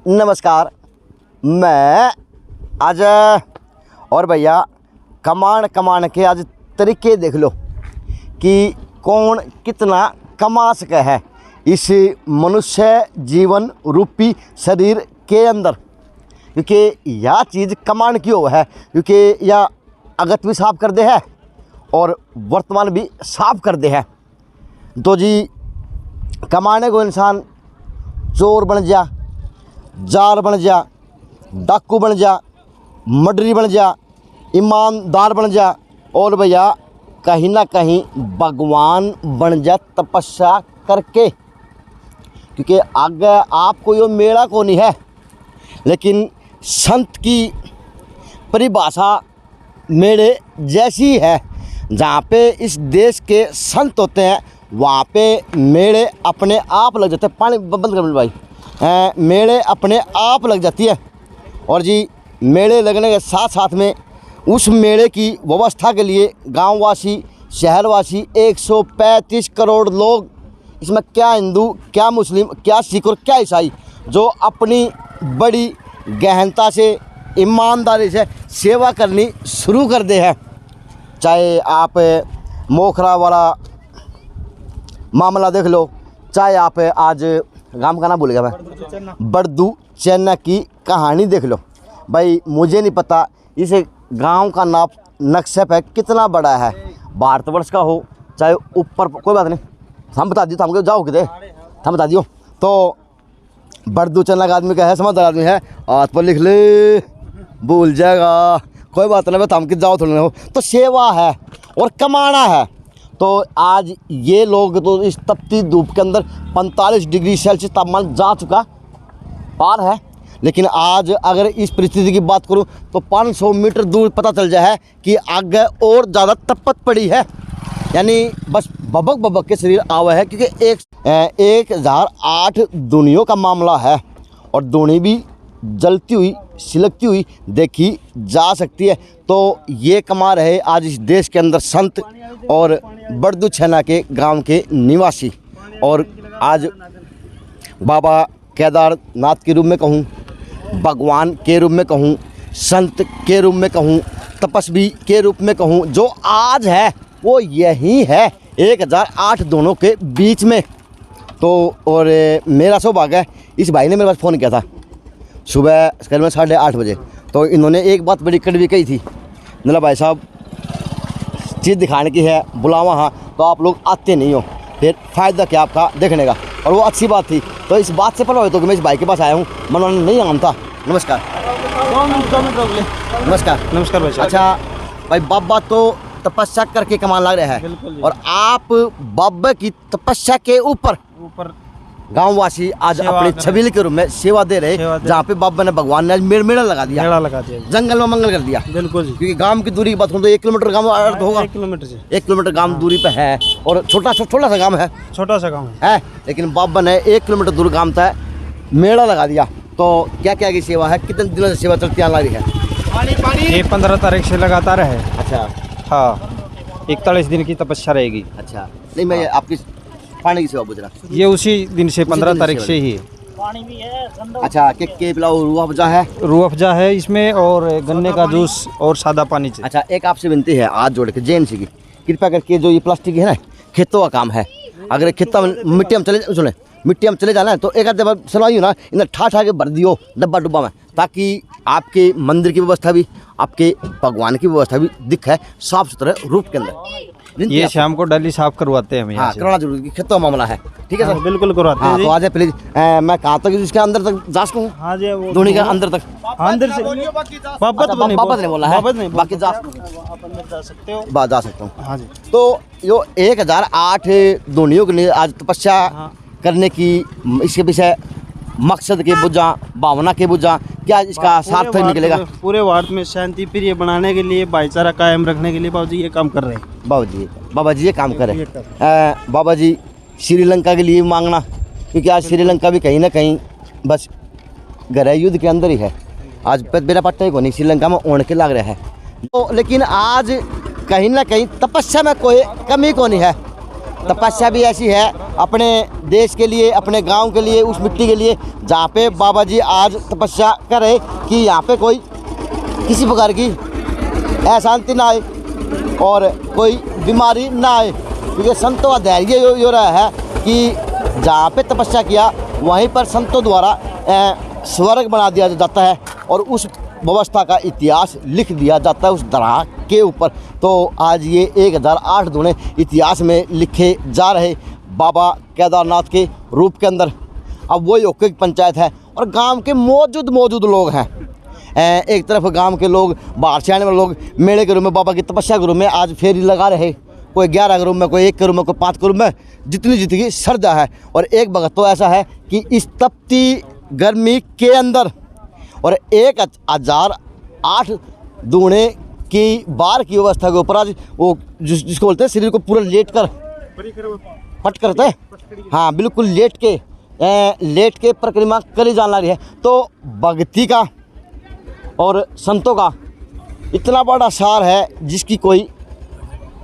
नमस्कार, मैं आज और भैया कमाण के आज तरीके देख लो कि कौन कितना कमा सके है इस मनुष्य जीवन रूपी शरीर के अंदर। क्योंकि यह चीज़ कमाण की हो है, क्योंकि यह अगत भी साफ कर दे है और वर्तमान भी साफ कर दे है। तो जी कमाने को इंसान चोर बन जा, जार बन जा, डाकू बन जा, मर्डरी बन जा, ईमानदार बन जा और भैया कहीं ना कहीं भगवान बन जा तपस्या करके। क्योंकि आगे आपको यो मेला को नहीं है, लेकिन संत की परिभाषा मेले जैसी है। जहाँ पे इस देश के संत होते हैं वहाँ पे मेले अपने आप लग जाते हैं। पानी बंद कर भाई, मेले अपने आप लग जाती है। और जी मेले लगने के साथ साथ में उस मेले की व्यवस्था के लिए गांववासी, शहरवासी 135 करोड़ लोग, इसमें क्या हिंदू, क्या मुस्लिम, क्या सिख और क्या ईसाई, जो अपनी बड़ी गहनता से, ईमानदारी से सेवा करनी शुरू कर दे है। चाहे आप मोखरा वाला मामला देख लो, चाहे आप आज गांव का नाम भूल गया मैं, बड़दू चेन्ना की कहानी देख लो। भाई मुझे नहीं पता इस गांव का नाम नक्शा है कितना बड़ा है, भारतवर्ष का हो चाहे ऊपर, कोई बात नहीं, हम बता दियो, हमको जाओ किधर हम बता दियो। तो बड़दू चेन्ना का आदमी का है, समझदार आदमी है, हाथ पर लिख ले, भूल जाएगा, कोई बात नहीं, बता हम कि जाओ थोड़ी हो। तो सेवा है और कमाना है। तो आज ये लोग तो इस तपती धूप के अंदर 45 डिग्री सेल्सियस तापमान जा चुका पार है, लेकिन आज अगर इस परिस्थिति की बात करूं तो 500 मीटर दूर पता चल जाए कि आगे और ज़्यादा तपत पड़ी है। यानी बस बबक बबक के शरीर आवा है, क्योंकि 1008 दुनियों का मामला है और दुनी भी जलती हुई, सिलकती हुई देखी जा सकती है। तो ये कमा रहे आज इस देश के अंदर संत और बड़दू छेना के गांव के निवासी। और आज बाबा केदारनाथ के रूप में कहूँ, भगवान के रूप में कहूँ, संत के रूप में कहूँ, तपस्वी के रूप में कहूँ, जो आज है वो यही है 1008 दोनों के बीच में। तो और मेरा सौभाग्य है, इस भाई ने मेरे पास फ़ोन किया था सुबह करीबन 8:30 बजे। तो इन्होंने एक बात बड़ी कड़वी कही थी, बोला भाई साहब चीज़ दिखाने की है, बुलावा हाँ, तो आप लोग आते नहीं हो, फिर फ़ायदा क्या आपका देखने का। और वो अच्छी बात थी, तो इस बात से प्रभावित होकर मैं इस भाई के पास आया हूँ, मन नहीं आमता। नमस्कार। नमस्कार। नमस्कार भाई। अच्छा भाई, बाबा तो तपस्या करके कमान लग रहा है और आप बाबा की तपस्या के ऊपर गांववासी आज अपने छबील के रूप में सेवा दे रहे, जहाँ पे बाबा ने, भगवान ने आज मेला लगा दिया, जंगल में मंगल कर दिया। बिल्कुल जी। क्योंकि गांव की दूरी की बात करूँ तो 1 किलोमीटर गांव होगा, 1 किलोमीटर से 1 किलोमीटर गांव दूरी पे है और छोटा सा गांव है, छोटा सा गांव है, लेकिन बाबा ने 1 किलोमीटर दूर गांव था मेला लगा दिया। तो क्या क्या की सेवा है, कितने दिनों से सेवा चलती आ रही है? ये 15 तारीख से लगातार है। अच्छा हाँ, 41 दिन की तपस्या रहेगी। अच्छा, नहीं मैं आपकी पानी की सेवा पूछ रहा, ये उसी दिन से 15 तारीख से ही है। पानी भी है। अच्छा, के पिलाओ, रूह अफ़ज़ा है? रूह अफ़ज़ा है इसमें और गन्ने का जूस और सादा पानी चाहिए। अच्छा, एक आपसे विनती है हाथ जोड़ के जेएनसी की, कृपया करके जो ये प्लास्टिक है ना, खेतों का काम है, अगर खेतों में मिट्टी हम चले जाना है तो एक आध बार सुनाई ना, इन्हें ठा के भर दियो डब्बा डुब्बा में, ताकि आपके मंदिर की व्यवस्था भी, आपके भगवान की व्यवस्था भी दिखे साफ सुथरे रूप के अंदर। विनती ये आपसे। शाम को डेली साफ करवाते हैं हम यहाँ हाँ से। करवाना जरूरी, खेतों का मामला है, ठीक है सर। हाँ, बिल्कुल करवाते हाँ हैं तो जी। आज प्लीज मैं कहाँ तक इसके अंदर तक जा सकूँ? हाँ जी, वो धोनी का अंदर तक अंदर से बाबत अच्छा, बाबत ने बोला है, बाबत नहीं, बाकी जा आप अंदर जा सकते हो। जा सकता हूँ। हाँ जी। तो यो 1008 धोनियों के लिए आज तपस्या करने की इसके पीछे मकसद के बुझा, भावना के बुझा, क्या इसका सार्थक निकलेगा? पूरे वार्ड में शांति प्रिय बनाने के लिए, भाईचारा कायम रखने के लिए बाबू जी ये काम कर रहे हैं। बाबा जी ये काम करें। बाबा जी श्रीलंका के लिए मांगना, क्योंकि आज श्रीलंका भी कहीं ना कहीं बस गृह युद्ध के अंदर ही है। आज मेरा पट्टा ही को नहीं, श्रीलंका में ओढ़ के लग रहा है। तो लेकिन आज कहीं ना कहीं तपस्या में कोई कमी को नहीं है। तपस्या भी ऐसी है अपने देश के लिए, अपने गांव के लिए, उस मिट्टी के लिए जहाँ पे बाबा जी आज तपस्या करे कि यहाँ पे कोई किसी प्रकार की अशांति ना आए और कोई बीमारी ना आए, क्योंकि संतों का धैर्य यो रहा है कि जहाँ पे तपस्या किया वहीं पर संतों द्वारा स्वर्ग बना दिया जाता है और उस व्यवस्था का इतिहास लिख दिया जाता है उस दरगाह के ऊपर। तो आज ये 1008 धोने इतिहास में लिखे जा रहे बाबा केदारनाथ के रूप के अंदर। अब वही ओके की पंचायत है और गांव के मौजूद लोग हैं। एक तरफ गांव के लोग, बाहर से आने वाले लोग मेले के रूप में, बाबा की तपस्या के रूप में आज फेरी लगा रहे। कोई 11 के रूप में, कोई 1 के रूप में, कोई 5 के रूप में, जितनी श्रद्धा है। और एक भगत तो ऐसा है कि इस तपती गर्मी के अंदर और 1008 दूने की बार की व्यवस्था के ऊपर आज वो जिसको बोलते हैं शरीर को पूरा लेट कर पट करते हैं, हाँ बिल्कुल लेट के परिक्रमा करी जाने रही है। तो भक्ति का और संतों का इतना बड़ा सार है जिसकी कोई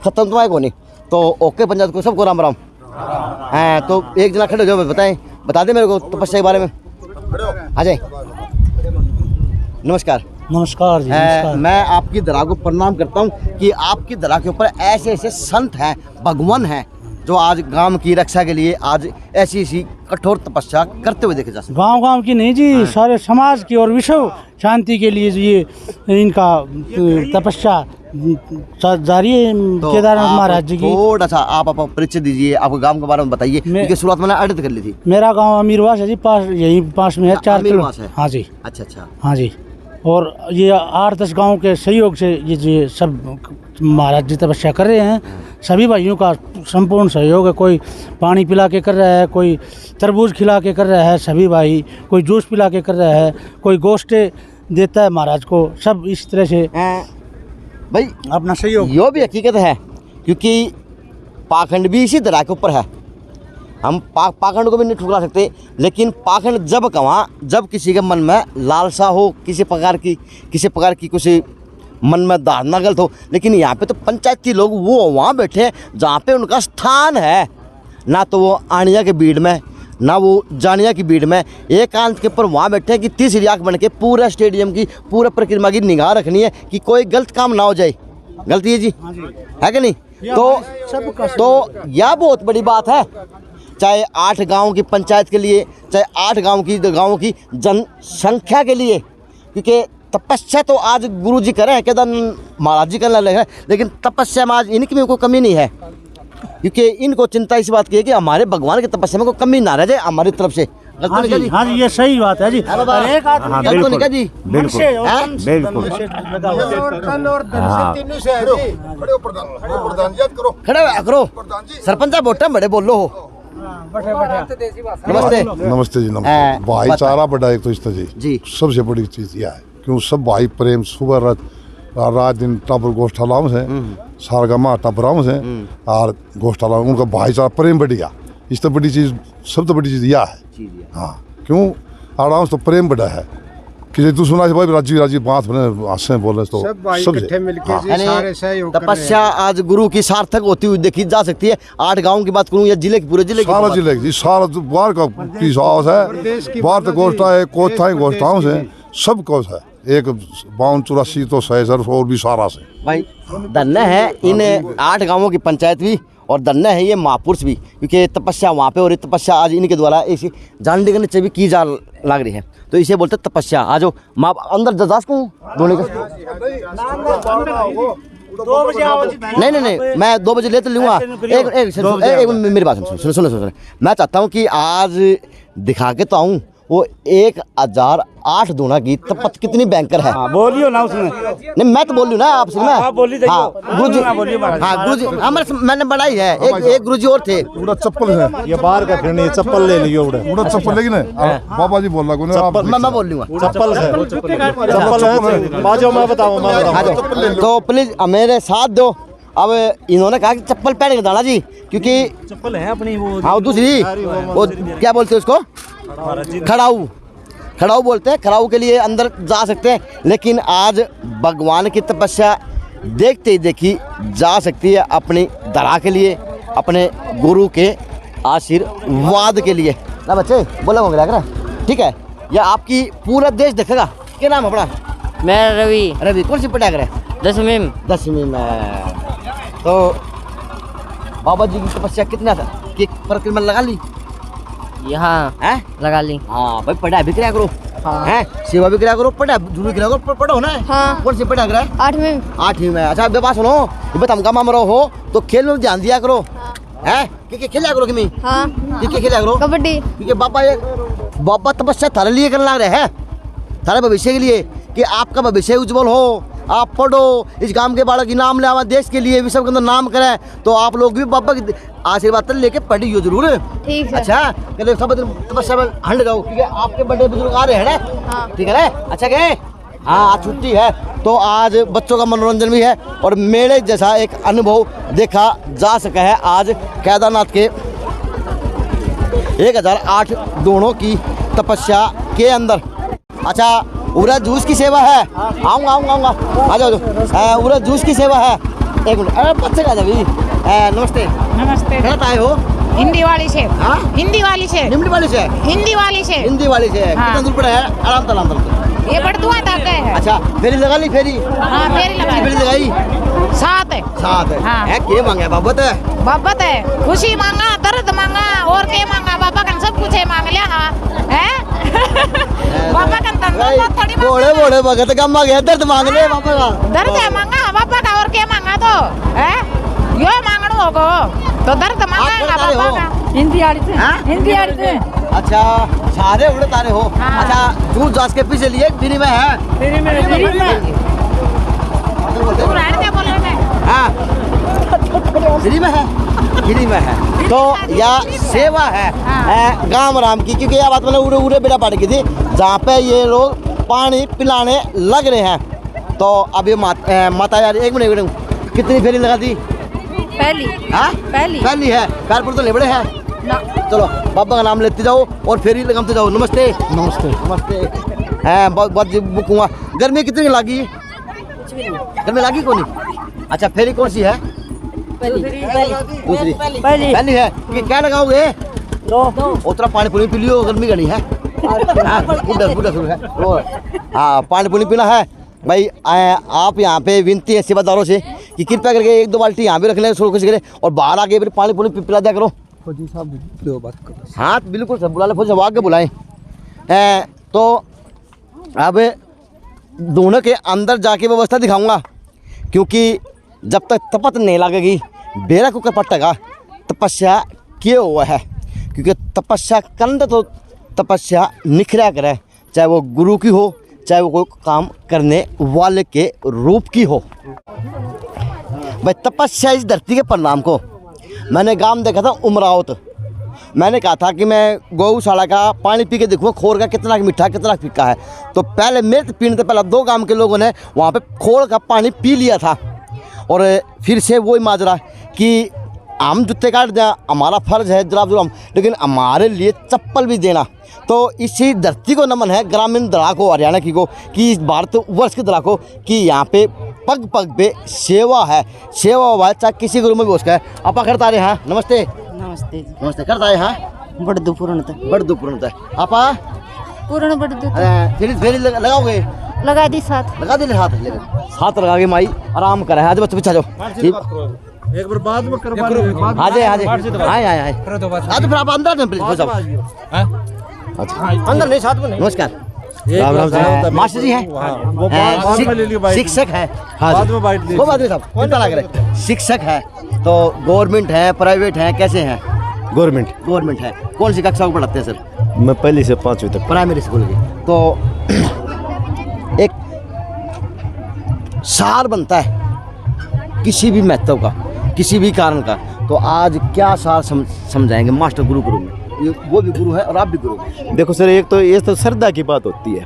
खत्म तो है को नहीं। तो ओके पंचायत को सबको राम राम। हाँ तो एक जना खड़े हो जाओ, बता दें मेरे को तपस्या के बारे में। आ जाए। नमस्कार। नमस्कार जी। नमस्कार। मैं आपकी दरगाह को प्रणाम करता हूँ कि आपकी दरगाह के ऊपर ऐसे संत हैं, भगवान हैं, जो आज गांव की रक्षा के लिए आज ऐसी कठोर तपस्या करते हुए देखे जा सकते। गांव की नहीं जी, सारे समाज की और विश्व शांति के लिए ये इनका तपस्या जारी है केदारनाथ महाराज जी की। थोड़ा सा आप परिचय दीजिए, आपको गांव के बारे में बताइए, क्योंकि शुरुआत मैंने अड़ित कर ली थी। मेरा गांव अमीरवास है जी, यही पास में है, 4 किलो। हाँ जी। अच्छा। हाँ जी। और ये 8-10 गाँव के सहयोग से ये सब महाराज जी तपस्या कर रहे हैं। सभी भाइयों का संपूर्ण सहयोग है। कोई पानी पिला के कर रहा है, कोई तरबूज खिला के कर रहा है सभी भाई, कोई जूस पिला के कर रहा है, कोई गोश्ते देता है महाराज को। सब इस तरह से भाई अपना सहयोग। यो भी हकीकत है, क्योंकि पाखंड भी इसी तरह के ऊपर है। हम पाखंड को भी नहीं ठुकरा सकते, लेकिन पाखंड जब किसी के मन में लालसा हो, किसी प्रकार की कुछ मन में धारणा गलत हो। लेकिन यहाँ पे तो पंचायती लोग वो वहाँ बैठे हैं जहाँ पे उनका स्थान है, ना तो वो आनिया के भीड़ में, ना वो जानिया की भीड़ में, एकांत के ऊपर वहाँ बैठे हैं कि तीसरी आँख बन के पूरा स्टेडियम की, पूरा परिक्रमा की निगाह रखनी है कि कोई गलत काम ना हो जाए। गलती है जी, है कि नहीं? तो यह बहुत बड़ी बात है, चाहे 8 गाँव की पंचायत के लिए, चाहे 8 गाँव की जनसंख्या के लिए। क्योंकि तपस्या तो आज गुरु जी करें, केदारनाथ महाराज जी करने लगे, लेकिन तपस्या में आज इनकी भी कोई कमी नहीं है, क्योंकि इनको चिंता इस बात की है कि हमारे भगवान की तपस्या में कोई कमी ना रह जाए हमारी तरफ से। हाँ जी, हाँ जी, ये सही बात है जी। एक आदमी खड़े करो, सरपंच साहब वोट बड़े बोलो हो। नमस्ते। नमस्ते जी। नमस्ते। भाईचारा बड़ा एक तो इस तरह जी सबसे बड़ी चीज यह है, क्यों सब भाई प्रेम सुबह रात दिन टापर गोष्ठालाओं से सारगमा टापराओं से और गोष्ठालाओं, उनका भाईचारा प्रेम बढ़िया। इस तो बड़ी चीज, सबसे बड़ी चीज यह है। हाँ क्यों आराम से तो प्रेम बड़ा है कि तू सुना भाई राजी बात बने हंसे बोले तो सब इकट्ठे मिलके सारे सहयोग तपस्या आज गुरु की सार्थक होती हुई देखी जा सकती है। 8 गाँव की बात करूँ या जिले की, पूरे जिले की, सारा जिले की, सारा बाहर का की साहस है, बाहर तो गोष्ठा है, कोठा गोष्ठाओं से सब कुछ है। एक 52-84 तो 100 और भी सारा से भाई धन्य है इन 8 गाँवों की पंचायत भी, और धन्य है ये महापुरुष भी, क्योंकि तपस्या वहाँ पे और ये तपस्या आज इनके द्वारा ऐसी जानने के नीचे भी की जा लग रही है। तो इसे बोलते तपस्या। आज माँ अंदर जजास को धोने का 2 बजे आओ जी। नहीं मैं 2 बजे ले तो लूँगा। एक मेरी बात सुनो। मैं चाहता हूँ कि आज दिखा के तो आऊँ वो 1008 दूना की तपत कितनी बैंकर है। बोलियो ना उसमें। नहीं मैं तो बोल रही हूँ ना आपसे। मैं बोली गुरुजी गुरुजी मैंने बनाई है। एक गुरुजी और थे। उड़ा चप्पल है ये बाहर का फिर नहीं चप्पल ले लियो उड़ा चप्पल लेकिन बाबा जी बोल रहा मैं बोल लूँगा। चप्पल है बाजो मैं बताऊँ तो प्लीज मेरे साथ दो। अब इन्होंने कहा कि चप्पल पहन के जाना जी, क्योंकि चप्पल है अपनी वो। हाँ दूसरी वो क्या बोलते हैं उसको, खड़ाऊ बोलते हैं। खड़ाऊ के लिए अंदर जा सकते हैं, लेकिन आज भगवान की तपस्या देखते ही देखी जा सकती है अपनी दरा के लिए, अपने गुरु के आशीर्वाद के लिए ना बच्चे। बोला होंगे क्या ठीक है। यह आपकी पूरा देश देखेगा। क्या नाम है अपना? मैं रवि कौन सी पढ़ाया करे? 10वीं में। तो बाबा जी की तपस्या कितना था कि परिक्रमा लगा ली? यहाँ हैं लगा ली। हाँ भाई पढ़ाई भी कराया करो। हैं सेवा भी कराया करो, पढ़ाई जरूर कराया करो। पढ़ो ना। हाँ। कौन सी पढ़ाया करा? 8वीं में। अच्छा अब बात सुनो, ये बता हम मरो हो तो खेल में ध्यान दिया करो। हैं कि खेला करो कि हाँ खेला करो कबड्डी। क्योंकि बाबा तपस्या थारे लिए करने लग रहे हैं, थारे भविष्य के लिए, कि आपका भविष्य उज्जवल हो, आप पढ़ो, इस गांव के बालक की नाम ले आवा, देश के लिए विश्व के अंदर नाम करें। तो आप लोग भी बाबा की आशीर्वाद लेके पढ़ियो जरूर। ठीक है। अच्छा कहते सब दिन तपस्या में हंड जाओ, क्योंकि आपके बड़े बुजुर्ग आ रहे हैं ना। हाँ। ठीक है ना। अच्छा कहे हाँ आज छुट्टी है तो आज बच्चों का मनोरंजन भी है और मेले जैसा एक अनुभव देखा जा सका है आज केदारनाथ के 1008 दोनों की तपस्या के अंदर। अच्छा उरा जूस की सेवा है। आऊँगा आ जाओ। उरा जूस की सेवा है। एक मिनट, अरे बच्चे का भी नमस्ते। नमस्ते। गलत आए हो? हिंदी वाली से। हाँ? हिंदी वाली से। निम्न वाली से? हिंदी वाली से। हिंदी वाली से। हाँ। कितना दूर पड़ा है? आराम ये बड़दुआ तक है। अच्छा फेरी लगा ली? फेरी हाँ फेरी लगाई। साथ है। साथ है। हाँ। क्या मांगे बाबत है? बाबत है, खुशी मांगा, दर्द मांगा और क्या मांगा? बाबा का सब कुछ है मांग लिया। हाँ है बाबा का तंदुरुस्त थोड़ी बोले भगत का मांगे दर्द मांग ले बाबा का। दर्द है मांगा बाबा का और क्या मांगा? तो है यो मांगना होगा तो दर्द मांगा बाबा का। हिंदी आड़ी थे। हाँ? हिंदी आड़ी थे। अच्छा सारे उड़े तारे हो। हाँ। अच्छा जूस जास के पीछे लिए फ्री में है? फ्री में। तू रहने दे बोल रहे हैं। हाँ फ्री में है। फ्री में है तो यह सेवा है गांव राम की, क्योंकि यह बात मैंने उड़े बेटा पड़ गई थी जहाँ पे ये लोग पानी पिलाने लग रहे हैं। तो अभी माता यार एक मिनट कितनी फेरी लगा दी? पहली। हाँ पहली है। पैर पर तो लेबड़े हैं ना। चलो बाबा का नाम लेते जाओ और फेरी लगाते जाओ। नमस्ते। बहुत बुकूँगा। गर्मी कितनी लगी? गर्मी लगी कौन? अच्छा फेरी कौन सी है? दूसरी पहली है। क्या लगाओगे? उतना पानी पुनी पी लियो, गर्मी गली है। हाँ पानी पुनी पीना है भाई। आप यहाँ पे विनती है सेवादारों से कि कृपया करके 1-2 बाल्टी यहाँ भी रख लें, कुछ करें और बाहर आके फिर पानी पुनी पिला दिया करो। हाँ बिल्कुल सब बुला ले, फौजी आगे बुलाएं। तो अब दोनों के अंदर जाके व्यवस्था दिखाऊंगा, क्योंकि जब तक तपत नहीं लगेगी बेरा को पटेगा तपस्या किए हुआ है। क्योंकि तपस्या करने तो तपस्या निखरा करे, चाहे वो गुरु की हो, चाहे वो कोई काम करने वाले के रूप की हो। भाई तपस्या इस धरती के परिणाम को मैंने गांव देखा था उमरावत। मैंने कहा था कि मैं गौशाला का पानी पी के देखूँ खोर का कितना मीठा कितना फीका है। तो पहले मेरे पीने से पहले 2 गांव के लोगों ने वहाँ पे खोर का पानी पी लिया था। और फिर से वही माजरा कि हम जूते काट दें, हमारा फ़र्ज़ है जराब जुर्म, लेकिन हमारे लिए चप्पल भी देना। तो इसी धरती को नमन है, ग्रामीण दरा को, हरियाणा की को, कि इस भारतवर्ष की दरा को, कि यहाँ पे पग पग पे सेवा है। सेवा हुआ है चाहे किसी गुरु में भी उसका है। आपा करता रहे। हाँ नमस्ते। नमस्ते करता है। हाँ बड़दू पूर्ण आपा पूर्ण बड़दू फेरी लगाओगे? लगा दी साथ। लगा दे हाथ लगा के माई आराम करे। आज बच्चे पीछा जाओ। एक बार बाद में करवा आए तो फिर आप अंदर प्लीज। अच्छा अंदर नहीं, साथ में नहीं। नमस्कार। राम राम जी। मास्टर जी हैं वो बाद में ले लियो बाइट। शिक्षक है बाद में बाइट ले वो बात नहीं साहब कितना लग रहा है शिक्षक है तो गवर्नमेंट है प्राइवेट है कैसे हैं गवर्नमेंट है कौन सी कक्षा को पढ़ाते हैं सर मैं पहली से 5वीं तक प्राइमरी स्कूल की तो एक सार बनता है किसी भी महत्व का किसी भी कारण का तो आज क्या सार समझाएंगे मास्टर गुरु में ये वो भी गुरु है और आप भी गुरु हैं देखो सर एक तो ये तो श्रद्धा की बात होती है।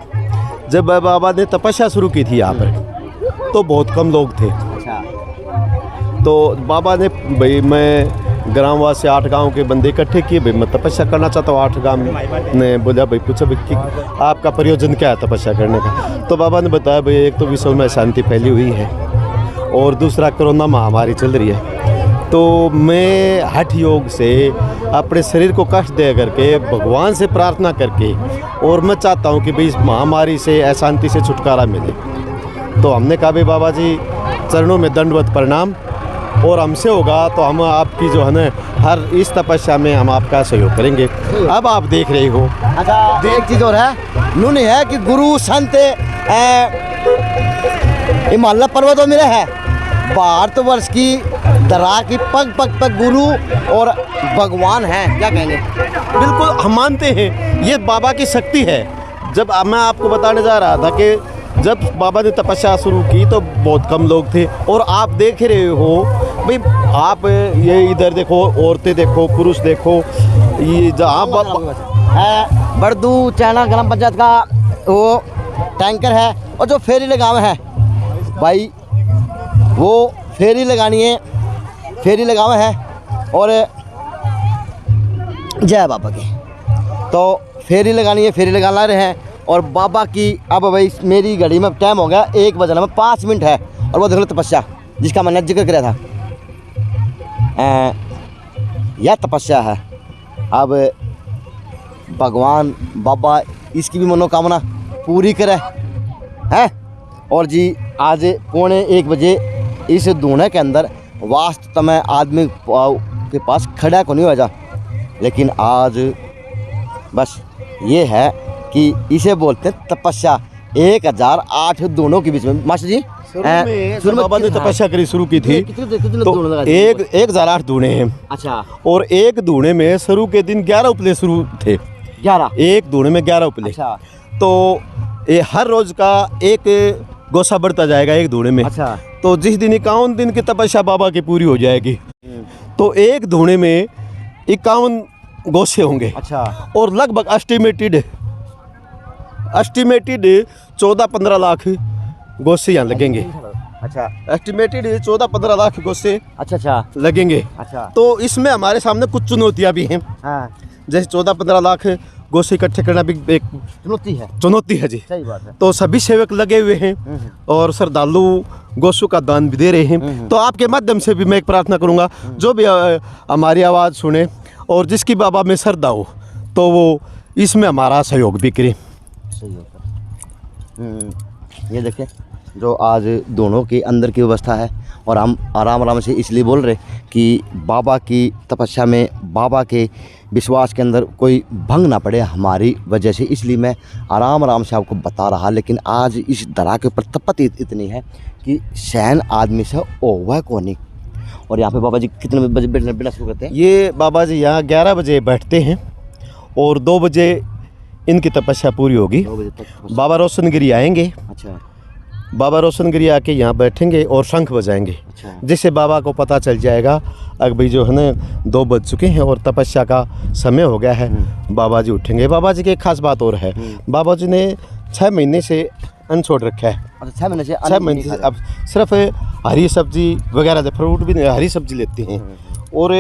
जब बाबा ने तपस्या शुरू की थी यहाँ पर तो बहुत कम लोग थे। अच्छा तो बाबा ने भाई मैं ग्रामवासी 8 गांव के बंदे इकट्ठे किए भाई मैं तपस्या करना चाहता हूँ 8 गांव में। ने बोला भाई पूछा भाई कि आपका प्रयोजन क्या है तपस्या करने का। तो बाबा ने बताया भाई एक तो विश्व में शांति फैली हुई है और दूसरा कोरोना महामारी चल रही है। तो मैं हठ योग से अपने शरीर को कष्ट दे करके भगवान से प्रार्थना करके और मैं चाहता हूँ कि भाई इस महामारी से अशांति से छुटकारा मिले। तो हमने कहा भाई बाबा जी चरणों में दंडवत प्रणाम और हमसे होगा तो हम आपकी जो है ना हर इस तपस्या में हम आपका सहयोग करेंगे। अब आप देख रहे हो। अच्छा एक चीज़ और है नूनी है कि गुरु संत हिमालय पर्वतों में है भारतवर्ष की दरा की पग पग पग गुरु और भगवान हैं क्या कहेंगे। बिल्कुल हम मानते हैं ये बाबा की शक्ति है। जब मैं आपको बताने जा रहा था कि जब बाबा ने तपस्या शुरू की तो बहुत कम लोग थे और आप देख रहे हो भाई आप ये इधर देखो औरतें देखो पुरुष देखो ये जहाँ बड़दू चाइना ग्राम पंचायत का वो टैंकर है और जो फेरी लगावे है भाई वो फेरी लगानी है फेरी लगावे है और जय बाबा की तो फेरी लगानी है फेरी लगाना रहे हैं और बाबा की अब भाई मेरी घड़ी में टाइम हो गया 1 बजना में 5 मिनट है और वो देख लो तपस्या जिसका मैंने जिक्र किया था यह तपस्या है। अब भगवान बाबा इसकी भी मनोकामना पूरी करे हैं और जी आज 1:45 बजे इस धुएं के अंदर वास्तव में आदमी के पास खड़ा को नहीं हो जा लेकिन आज बस ये है कि इसे बोलते हैं तपस्या 1008 दोनों के बीच में। मास्टर जी शुरू में बाबा ने तपस्या करी शुरू की थी तो 1008 धूने हैं। अच्छा और एक धूने में शुरू के दिन 11 उपले शुरू थे 11 एक धूने में 11 उपले। अच्छा तो ये हर रोज का एक गोसा बढ़ता जाएगा एक धूने में। अच्छा तो जिस दिन 51 दिन की तपस्या बाबा की पूरी हो जाएगी तो एक धूने में 51 गोसे होंगे। अच्छा और लगभग एस्टिमेटेड 14-15 लाख गोसे यहाँ लगेंगे। अच्छा एस्टिमेटेड 14-15 लाख गोसे अच्छा लगेंगे। अच्छा तो इसमें हमारे सामने कुछ चुनौतियाँ भी हैं। हाँ जैसे 14-15 लाख गोसे इकट्ठे करना भी एक चुनौती है जी। सही बात है। तो सभी सेवक लगे हुए हैं और श्रद्धालु गोसों का दान भी दे रहे हैं। तो आपके माध्यम से भी मैं एक प्रार्थना करूंगा जो भी हमारी आवाज़ सुने और जिसकी बाबा में श्रद्धा हो तो वो इसमें हमारा सहयोग भी करे। सही होता ये देखें जो आज दोनों के अंदर की व्यवस्था है और हम आराम आराम से इसलिए बोल रहे कि बाबा की तपस्या में बाबा के विश्वास के अंदर कोई भंग ना पड़े हमारी वजह से, इसलिए मैं आराम आराम से आपको बता रहा। लेकिन आज इस दरा के ऊपर तपत इतनी है कि सहन आदमी से ओवा को नहीं। और यहाँ पे बाबा जी कितने बजे बैठना शुरू करते हैं? ये बाबा जी यहाँ 11 बजे बैठते हैं और 2 बजे इनकी तपस्या पूरी होगी। 2 बजे तक बाबा रोशनगिरी आएंगे। अच्छा बाबा रोशनगिरी आके यहाँ बैठेंगे और शंख बजाएंगे। अच्छा जिससे बाबा को पता चल जाएगा अगर भाई जो है ना 2 बज चुके हैं और तपस्या का समय हो गया है। बाबा जी उठेंगे। बाबा जी की एक खास बात और है, बाबा जी ने 6 महीने से अन्न छोड़ रखा है। अच्छा 6 महीने से 6 महीने से अब सिर्फ हरी सब्जी वगैरह फ्रूट भी नहीं, हरी सब्जी लेते हैं। और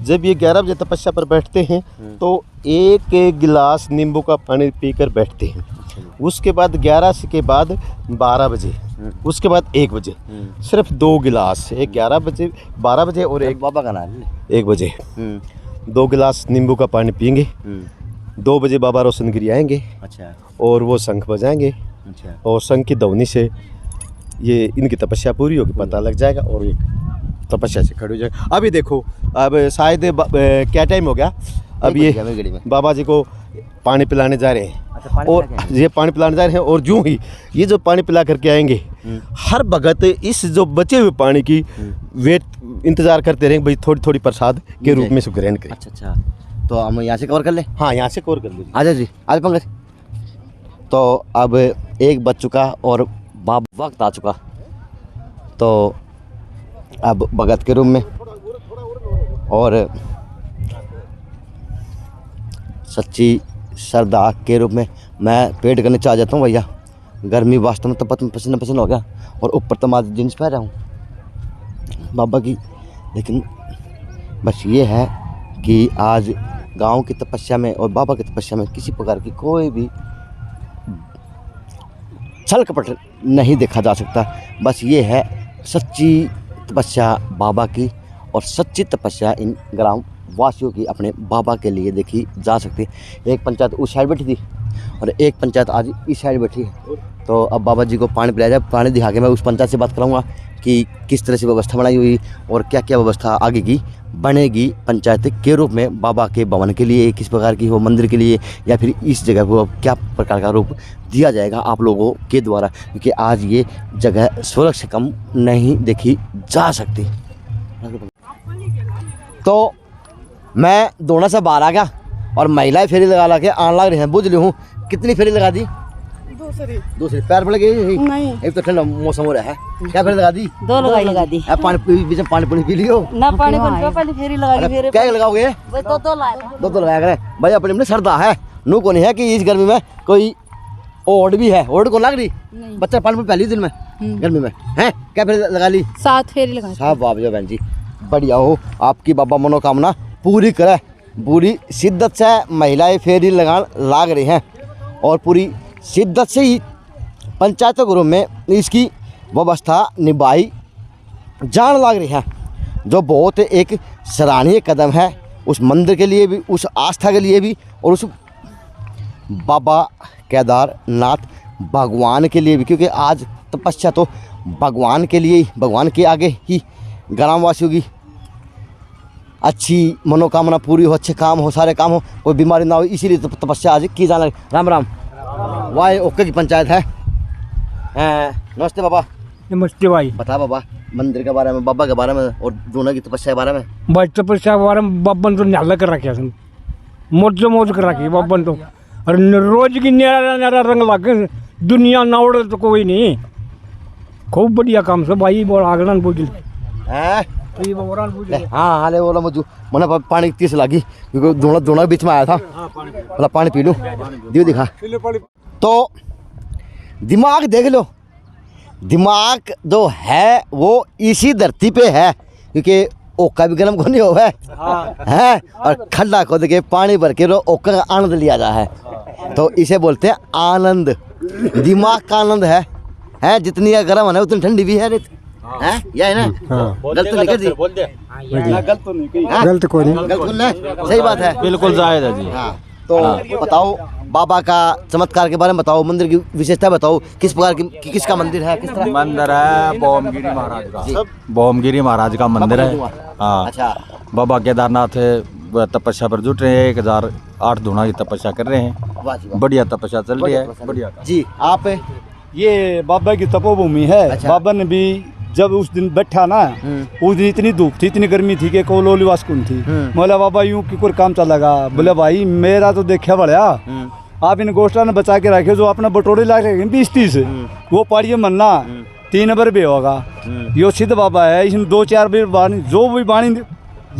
जब ये 11 बजे तपस्या पर बैठते हैं तो 1 गिलास नींबू का पानी पीकर बैठते हैं। उसके बाद 11 के बाद 12 बजे, उसके बाद 1 बजे सिर्फ 2 गिलास, एक 11 बजे 12 बजे और एक बाबा का नाम 1 बजे 2 गिलास नींबू का पानी पियेंगे। 2 बजे बाबा रोशनगिरी आएंगे। अच्छा और वो शंख बजाएंगे। अच्छा और शंख की ध्वनि से ये इनकी तपस्या पूरी होगी पता लग जाएगा और ये तपस्या से खड़े हो जाएगा। अभी देखो अब शायद क्या टाइम हो गया, अब ये बाबा जी को पानी पिलाने जा रहे हैं। और ये पानी पिलाने जा रहे हैं। और यूं ही ये जो पानी पिला करके आएंगे, हर भगत इस जो बचे हुए पानी की वेट इंतजार करते रहेंगे, भाई थोड़ी थोड़ी प्रसाद के रूप में इसको ग्रहण करें। अच्छा, तो हम यहाँ से कवर कर लें। हाँ, यहाँ से कवर कर लीजिए। आजा जी, आज पंकज। तो अब 1 बज चुका और वक्त आ चुका, तो अब भगत के रूम में और सच्ची श्रद्धा के रूप में मैं पेट करने चाह जाता हूँ भैया। गर्मी वास्तव में तो पसीना पसीना हो गया और ऊपर तो मैं जींस पहन रहा हूँ बाबा की। लेकिन बस ये है कि आज गांव की तपस्या में और बाबा की तपस्या में किसी प्रकार की कोई भी छल कपट नहीं देखा जा सकता। बस ये है सच्ची तपस्या बाबा की और सच्ची तपस्या इन ग्राम वासियों की अपने बाबा के लिए देखी जा सकती है। एक पंचायत उस साइड बैठी थी और एक पंचायत आज इस साइड बैठी है। तो अब बाबा जी को पानी पिलाया जाए। पानी दिखा के मैं उस पंचायत से बात कराऊंगा कि किस तरह से व्यवस्था बनाई हुई और क्या क्या व्यवस्था आगे की बनेगी पंचायत के रूप में बाबा के भवन के लिए, किस प्रकार की हो मंदिर के लिए, या फिर इस जगह को क्या प्रकार का रूप दिया जाएगा आप लोगों के द्वारा, क्योंकि आज ये जगह स्वर्ग से कम नहीं देखी जा सकती। तो मैं दोनों से बाहर आ गया और महिलाएं फेरी लगा के आने लग रही हैं। बुझ ली हूँ, कितनी फेरी लगा दी? दूसरी पैर पड़ गई नहीं, एक तो ठंडा मौसम हो रहा है। क्या फेरी लगा दी? 2 लगा दी। पानी बीच में पानी पी लियो ना, पानी पहले फेरी लगा दी। क्या लगाओगे? 2 लाए। 2 लगाया करें भाई, अपने अपने श्रद्धा है। नू को नहीं है कि इस गर्मी में कोई ओढ़ भी है। ओढ़ को लग रही बच्चा पानी पहली दिन में गर्मी में है। क्या फेरी लगा ली? 7 फेरी लगा। साहब वाह बहन जी, बढ़िया हो। आपकी बाबा मनोकामना पूरी करे। पूरी शिद्दत से महिलाएं फेरी लगाने लाग रही हैं और पूरी शिद्दत से ही पंचायत ग्रुप में इसकी व्यवस्था निभाई जान लग रही है, जो बहुत एक सराहनीय कदम है उस मंदिर के लिए भी, उस आस्था के लिए भी और उस बाबा केदारनाथ भगवान के लिए भी। क्योंकि आज तपस्या तो भगवान के लिए ही, भगवान के आगे ही ग्रामवासियों की अच्छी मनोकामना पूरी हो, अच्छे काम हो, सारे काम हो, कोई बीमारी ना हो, इसीलिए तपस्या आज की जाने लगी। राम राम। वाह ओके की पंचायत है। नमस्ते बाबा। नमस्ते भाई। बता बाबा मंदिर के बारे में, बाबा के बारे में और दोनों की तपस्या के बारे में। भाई तपस्या के बारे में बाबा ने तो न्याला कर रखा है, मौज कर रखी है बाबा ने तो। और रोज की न्यारा न्यारा रंग लगे, दुनिया ना उड़े तो कोई नहीं। खूब बढ़िया काम से भाई, बोल आगना बुझ हाँ हाले बोला मुझे मैंने पानी तीस लगी क्योंकि दोनों बीच में आया था। बोला पानी पी लूँ, दियो दिखा। तो दिमाग देख लो, दिमाग जो है वो इसी धरती पे है, क्योंकि ओका भी गर्म को नहीं हो है और खड्डा खोद के पानी भर के ओका का आनंद लिया जा है। तो इसे बोलते हैं आनंद। दिमाग का आनंद है जितनी गर्म है उतनी ठंडी भी है। यह है ना? गलत तो नहीं कर दी? गलत कोई नहीं। सही बात है, बिल्कुल जायज़ है जी। हाँ, तो बताओ बाबा का चमत्कार के बारे में बताओ, मंदिर की विशेषता बताओ, किस प्रकार की किसका मंदिर है, किस तरह मंदिर है? बोमगिरी महाराज का, बोमगिरी महाराज का मंदिर है। हाँ, अच्छा। बाबा केदारनाथ तपस्या पर जुट रहे हैं, 1008 धुना की तपस्या कर रहे हैं। बढ़िया तपस्या चल रही है। बढ़िया जी। आप ये बाबा की तपोभूमि है। अच्छा। बाबा ने भी जब उस दिन बैठा ना, उस दिन इतनी धूप थी, इतनी गर्मी थी कि कोलोली वास्कुन थी। बोला बाबा यूं कि कोई काम चलेगा? बोले भाई मेरा तो देखा बढ़िया, आप इन गोष्ठा ने बचा के रखे, जो अपना बटोरे ला रखे 20-30 वो पाड़िए मनना 3 नंबर भी होगा। यो सिद्ध बाबा है, इसने 2-4 बार जो भी बाणी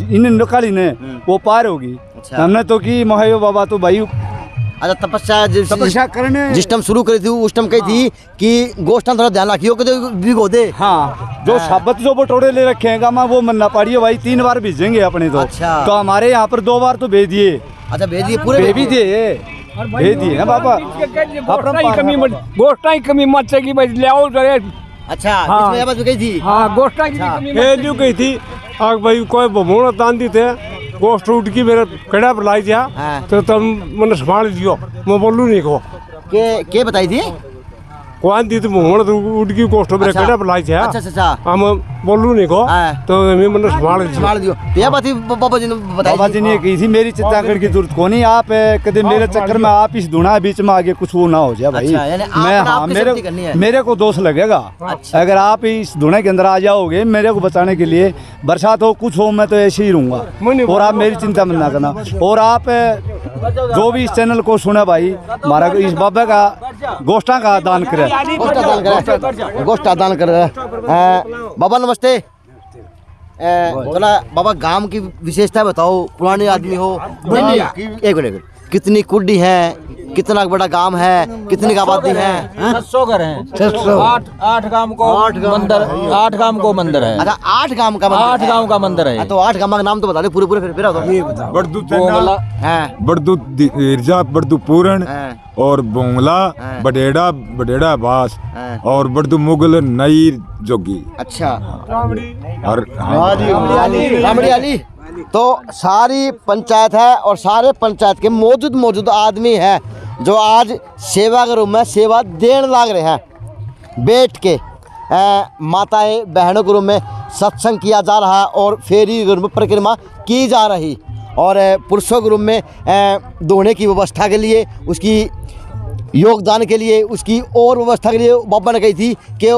इन्हें निकाली ने वो पार होगी। हमने तो की महायो बाबा तो भाई। अच्छा, तपस्या करने जिस टाइम शुरू करी थी उस टाइम कही थी कि गोष्ठा थोड़ा ध्यान रखियो कि भिगो दे। हाँ, जो शब्द जो बटोरे ले रखे हैं गामा वो मनना पड़िए भाई। 3 बार भेजेंगे अपने तो। अच्छा। तो हमारे यहाँ पर 2 बार तो भेज दिए। अच्छा, भेज दिए पूरे? भेज दिए बाबा। गोष्ठा की कमी मत सकी भाई, ले आओ जरे। अच्छा, हाँ। इसमें बात कही थी। हाँ, गोष्ठा की कमी गई थी। आग भाई कोई बमोड़ा तान दी थे, गोष्ठ उठ की मेरे कड़ा पर लाई दिया। तो तुम मैंने संभाल दियो, मैं बोलूँ नहीं को के बताई थी? कौन दी थी? मोहम्मद उठ की गोष्ठ मेरे कड़ा पर लाई दिया। अच्छा। हम बोलू नहीं को हाँ। तो मैं मतलब संभाल दियो ये बात ही बाबा जी ने बताई बाबा जी ने की थी मेरी चिंता करने की जरूरत को नहीं। आप कदे मेरे चक्कर में आप इस धुना बीच में आगे कुछ वो ना हो जाए भाई। अच्छा, यानी मैं आपने हाँ आपकी सेफ्टी करनी है। मेरे को दोष लगेगा। अच्छा। अगर आप इस धुने के अंदर आ जाओगे मेरे को बचाने के लिए, बरसात हो कुछ हो मैं तो ऐसे ही रहूँगा और आप मेरी चिंता मत ना करना। और आप जो भी इस चैनल को सुने भाई, हमारा इस बाबा का गोष्ठा का दान करे, गोष्ठा दान कर बाबा नमस्ते। बोला बाबा गांव की विशेषता बताओ, पुराने आदमी हो एक मिनट, कितनी कुड्डी है, कितना बड़ा गांव है, कितनी आबादी है? 600 घर हैं, 600 8 गांव को मंदिर, 8 गांव को मंदिर है। अच्छा 8 गांव का 8 गांव का मंदिर है। तो 8 गांव का नाम तो बता दे पूरे पूरे फिर बड़दू बड़दू इर्जा, बड़दू पूरण और बोंगला, बडेड़ा बडेड़ा बास और बड़दू मुगल नई जोगी। अच्छा और रामड़ी आली तो सारी पंचायत है और सारे पंचायत के मौजूद आदमी हैं जो आज सेवा के रूप में सेवा देने लग रहे हैं। बैठ के माताएं बहनों के रूप में सत्संग किया जा रहा है और फेरी के रूप में परिक्रमा की जा रही, और पुरुषों के रूप में दोहने की व्यवस्था के लिए, उसकी योगदान के लिए, उसकी और व्यवस्था के लिए बाबा ने कही थी कि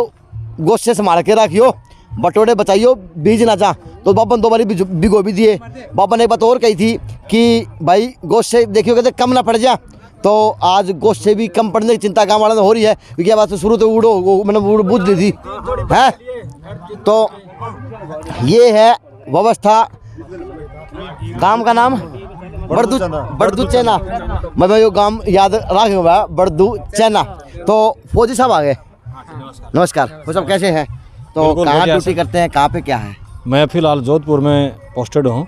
गोश्त से संभाल के रखियो, बटोरे बचाइयो, बीज ना जा। तो बाबा ने 2 बारी भिगो भी दिए। बाबा ने एक बात और कही थी कि भाई गोश्त से देखियो कहते कम ना पड़ जा। तो आज गोश्त से भी कम पड़ने की चिंता गाँव वालों में हो रही है, क्योंकि बात तो शुरू तो उड़ो मैंने बुझ ली थी है। तो ये है व्यवस्था। गांव का नाम बड़दू चैना, मैं यो गांव याद रखूँगा, बड़दू चैना। तो फौजी साहब आ गए, नमस्कार। फौजी साहब कैसे हैं? तो कहाँ ड्यूटी करते हैं, कहाँ पे क्या है? मैं फिलहाल जोधपुर में पोस्टेड हूँ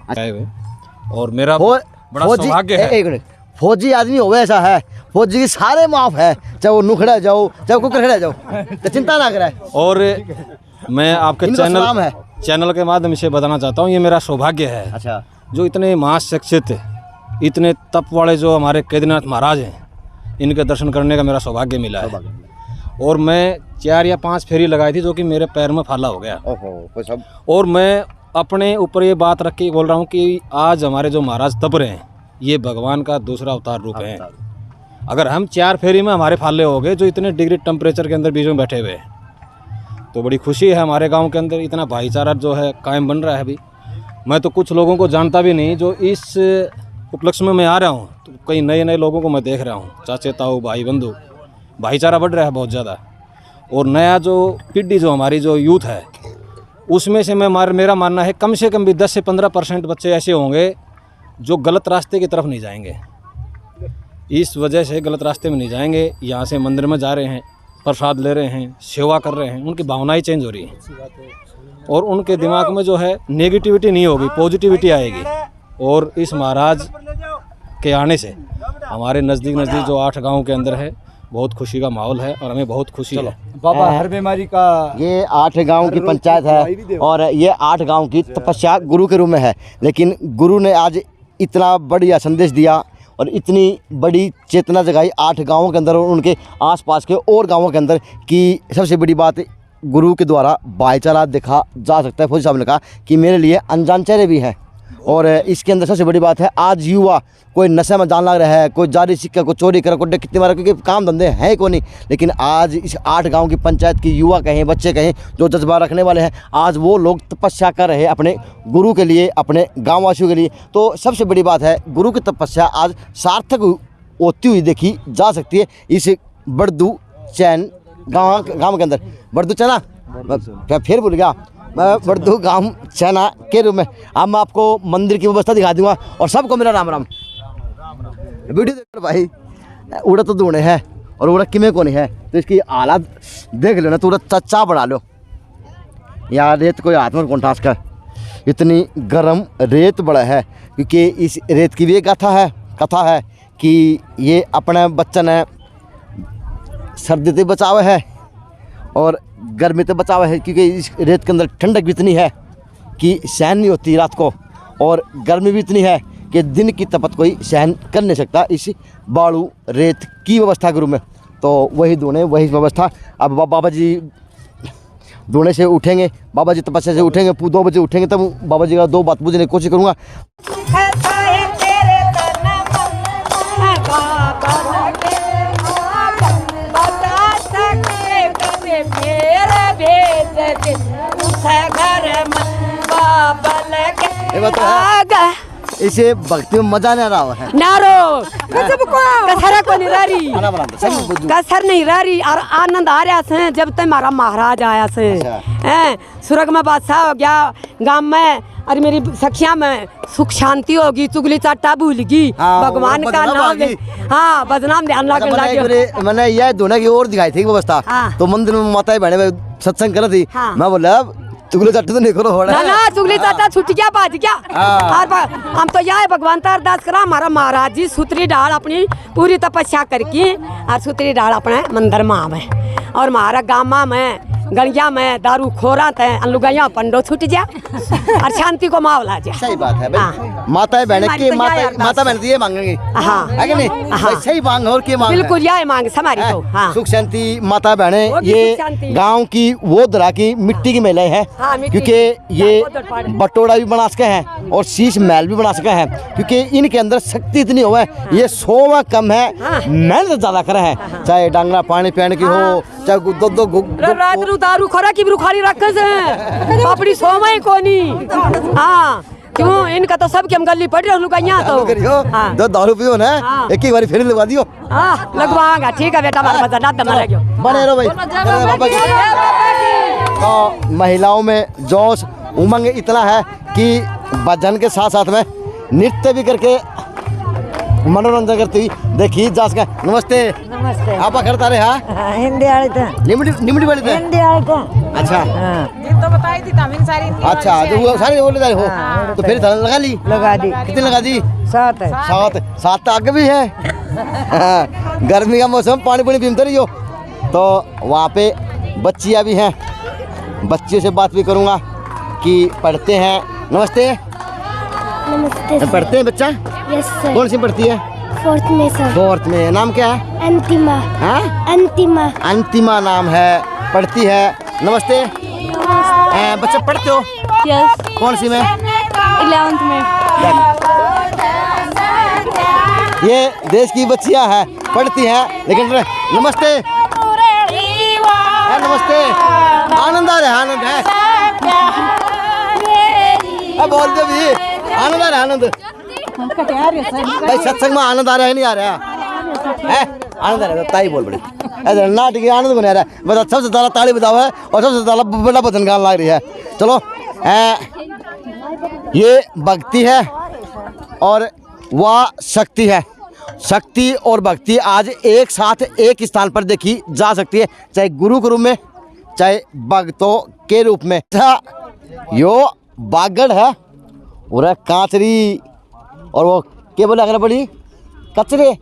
और मेरा बड़ा सौभाग्य है। एक मिनट, फौजी आदमी हो ऐसा है, फौजी की सारे माफ है, चाहे वो नुखड़ा जाओ चाहे कुकर खड़ा जाओ, तो चिंता ना करे। और मैं आपके चैनल के माध्यम से बताना चाहता हूँ, ये मेरा सौभाग्य है। अच्छा। जो इतने महाशख्सियत, इतने तप वाले जो हमारे कैदीनाथ महाराज हैं, इनके दर्शन करने का मेरा सौभाग्य मिला है। और मैं 4 या 5 फेरी लगाई थी जो कि मेरे पैर में फाला हो गया। और मैं अपने ऊपर ये बात रख के बोल रहा हूँ कि आज हमारे जो महाराज तप रहे हैं, ये भगवान का दूसरा अवतार रूप है। अगर हम 4 फेरी में हमारे फाले हो गए जो इतने डिग्री टेम्परेचर के अंदर बीच में बैठे हुए हैं, तो बड़ी खुशी है। हमारे गांव के अंदर इतना भाईचारा जो है कायम बन रहा है। अभी मैं तो कुछ लोगों को जानता भी नहीं, जो इस उपलक्ष्य में मैं आ रहा हूँ तो कई नए लोगों को मैं देख रहा हूँ, चाचे ताऊ भाई बंधु, भाईचारा बढ़ रहा है बहुत ज़्यादा। और नया जो पीढ़ी जो हमारी जो यूथ है, उसमें से मेरा मानना है कम से कम भी 10 से 15% बच्चे ऐसे होंगे जो गलत रास्ते की तरफ नहीं जाएंगे। इस वजह से गलत रास्ते में नहीं जाएंगे, यहाँ से मंदिर में जा रहे हैं, प्रसाद ले रहे हैं, सेवा कर रहे हैं, उनकी भावनाएं चेंज हो रही हैं और उनके दिमाग में जो है नेगेटिविटी नहीं होगी, पॉजिटिविटी आएगी। और इस महाराज के आने से हमारे नज़दीक जो 8 गाँव के अंदर है, बहुत खुशी का माहौल है और हमें बहुत खुशी है। बाबा हर बीमारी का ये 8 गांव की पंचायत है और ये 8 गांव की तपस्या गुरु के रूप में है। लेकिन गुरु ने आज इतना बढ़िया संदेश दिया और इतनी बड़ी चेतना जगाई 8 गांवों के अंदर और उनके आसपास के और गांवों के अंदर कि सबसे बड़ी बात गुरु के द्वारा भाईचारा देखा जा सकता है। फौजी साहब ने कहा कि मेरे लिए अनजान चेहरे भी हैं और इसके अंदर सबसे बड़ी बात है आज युवा कोई नशे में जान लग रहा है, कोई जारी सिक्का, कोई चोरी करे, कोई कितनी मारा, क्योंकि काम धंधे हैं को नहीं। लेकिन आज इस 8 गांव की पंचायत की युवा कहें, बच्चे कहें, जो जज्बा रखने वाले हैं, आज वो लोग तपस्या कर रहे हैं अपने गुरु के लिए, अपने गाँव वासियों के लिए। तो सबसे बड़ी बात है गुरु की तपस्या आज सार्थक होती हुई देखी जा सकती है इस बड़दू चैन गाँव के अंदर। बड़दू चैना क्या फिर भूल गया मैं, बड़दू गांव चैना के रूप में। अब मैं आपको मंदिर की व्यवस्था दिखा दूंगा और सबको मेरा राम राम। वीडियो देख भाई, उड़ा तो दूने है और उड़ा किमें को नहीं है, तो इसकी हालात देख लो ना, तो उड़ा चच्चा बढ़ा लो यार। रेत कोई हाथ में कौन ठास का, इतनी गर्म रेत बड़ा है, क्योंकि इस रेत की भी एक कथा है कि ये अपने बच्चे ने सर्दी से बचाव है और गर्मी से बचाव है, क्योंकि इस रेत के अंदर ठंडक भी इतनी है कि सहन नहीं होती रात को, और गर्मी भी इतनी है कि दिन की तपत कोई सहन कर नहीं सकता इस बालू रेत की व्यवस्था के रूप में। तो वही दोनों वही व्यवस्था। अब बाबा जी दोने से उठेंगे, बाबा जी तपस्या से उठेंगे, 2 बजे उठेंगे, तब बाबा जी का 2 बात पूछने की कोशिश करूँगा। इसे भक्ति में मजा नहीं आ रहा है नारो कसर को नहीं रही, कसर नहीं रही और आनंद आ रहा से जब तक हमारा महाराज आया से हैं, स्वर्ग में बादशाह हो गया, गांव में और मेरी सखिया में सुख शांति होगी, चुगली चाटा भूलगी, भगवान का नाम, हाँ बदनाम ध्यान लगे। मैंने यह दोनों की ओर दिखाई थी व्यवस्था, तो मंदिर में माता बहने सत्संग कर रही थी, मैं बोला चुगली चाटा तो नहीं करो हो ना, चुगली चाटा छुट गया, बाज गया। और हम तो यह भगवान का अरदास करा, हमारा महाराज जी सूत्री डाल अपनी पूरी तपस्या करके और सूत्री डाल अपने मंदिर में आवे, और हमारा गामा में गलिया में दारू खोरा थे लुगाइया पंडो छूट जा और शांति को मावला जा। सही बात है भाई, माता बहन के माता बहन ये मांगेंगे, हाँ है कि नहीं? हाँ सही मांग और क्या मांग, बिल्कुल यह मांग हमारी तो, हाँ सुख शांति माता बहने, ये गांव की वो तरह की मिट्टी की महिलाएं हैं, क्योंकि ये बटोड़ा भी बना सके हैं और शीश महल भी बना सके हैं, क्योंकि इनके अंदर शक्ति इतनी हो है, ये 100 कम है, मेहनत ज्यादा करे हैं, चाहे डांगरा पानी पीने की हो, चाहे दो दारू खोरा की बुखारी रखे से अपनी सोमय कोनी, हाँ क्यों इनका तो सब के हम गली पड़ रहे लुगाइया तो दो दारू पियो ना, एक ही बारी फिर लगवा दियो, हाँ लगवाऊंगा, ठीक है बेटा, हमारा मजा दाद मारा गयो, बने रहो भाई। तो महिलाओं में जोश उमंग इतना है कि भजन के साथ साथ में नृत्य भी करके मनोरंजन करती हुई देखी जा सके। नमस्ते, नमस्ते, आप करता रहे? हाँ हिंदी वाले थे, निमड़ी वाले थे, हिंदी वाले थे, अच्छा तो बताई थी तमिल सारी, अच्छा जो वो सारे बोले जा हो, तो फिर लगा ली, लगा दी, कितनी लगा दी? 7 तो आगे भी है। गर्मी का मौसम, पानी पानी पीते रही हो, तो वहाँ पे बच्चियाँ भी हैं, बच्चियों से बात भी करूँगा कि पढ़ते हैं। नमस्ते, नमस्ते पढ़ते हैं बच्चा? Yes sir. कौन सी पढ़ती है? 4th में सर। 4th में, नाम क्या है? अंतिमा। हाँ? अंतिमा। अंतिमा नाम है, पढ़ती है। नमस्ते, बच्चे पढ़ते हो? यस। कौन सी में? 11th में। ये देश की बच्चियां हैं, पढ़ती हैं, लेकिन नमस्ते, नमस्ते, आनंद आ रहा है, आनंद है, बोलते भी आनंद आ रहा है, आनंद भाई, सत्संग में आनंद आ रहा है नहीं आ रहा है? आनंद आ रहा है, ताई बोल बड़े नाटक आनंद बना रहा है, बता सबसे ज़्यादा ताली बजाओ है और सबसे ज़्यादा बड़ा भजन गान लग रही है। चलो, ये भक्ति है और वह शक्ति है, शक्ति और भक्ति आज एक साथ एक स्थान पर देखी जा सकती है, चाहे गुरु के रूप में, चाहे भक्तों के रूप में। यो बागड़ है और कांचरी, और वो क्या बोला अगर बड़ी कचरे,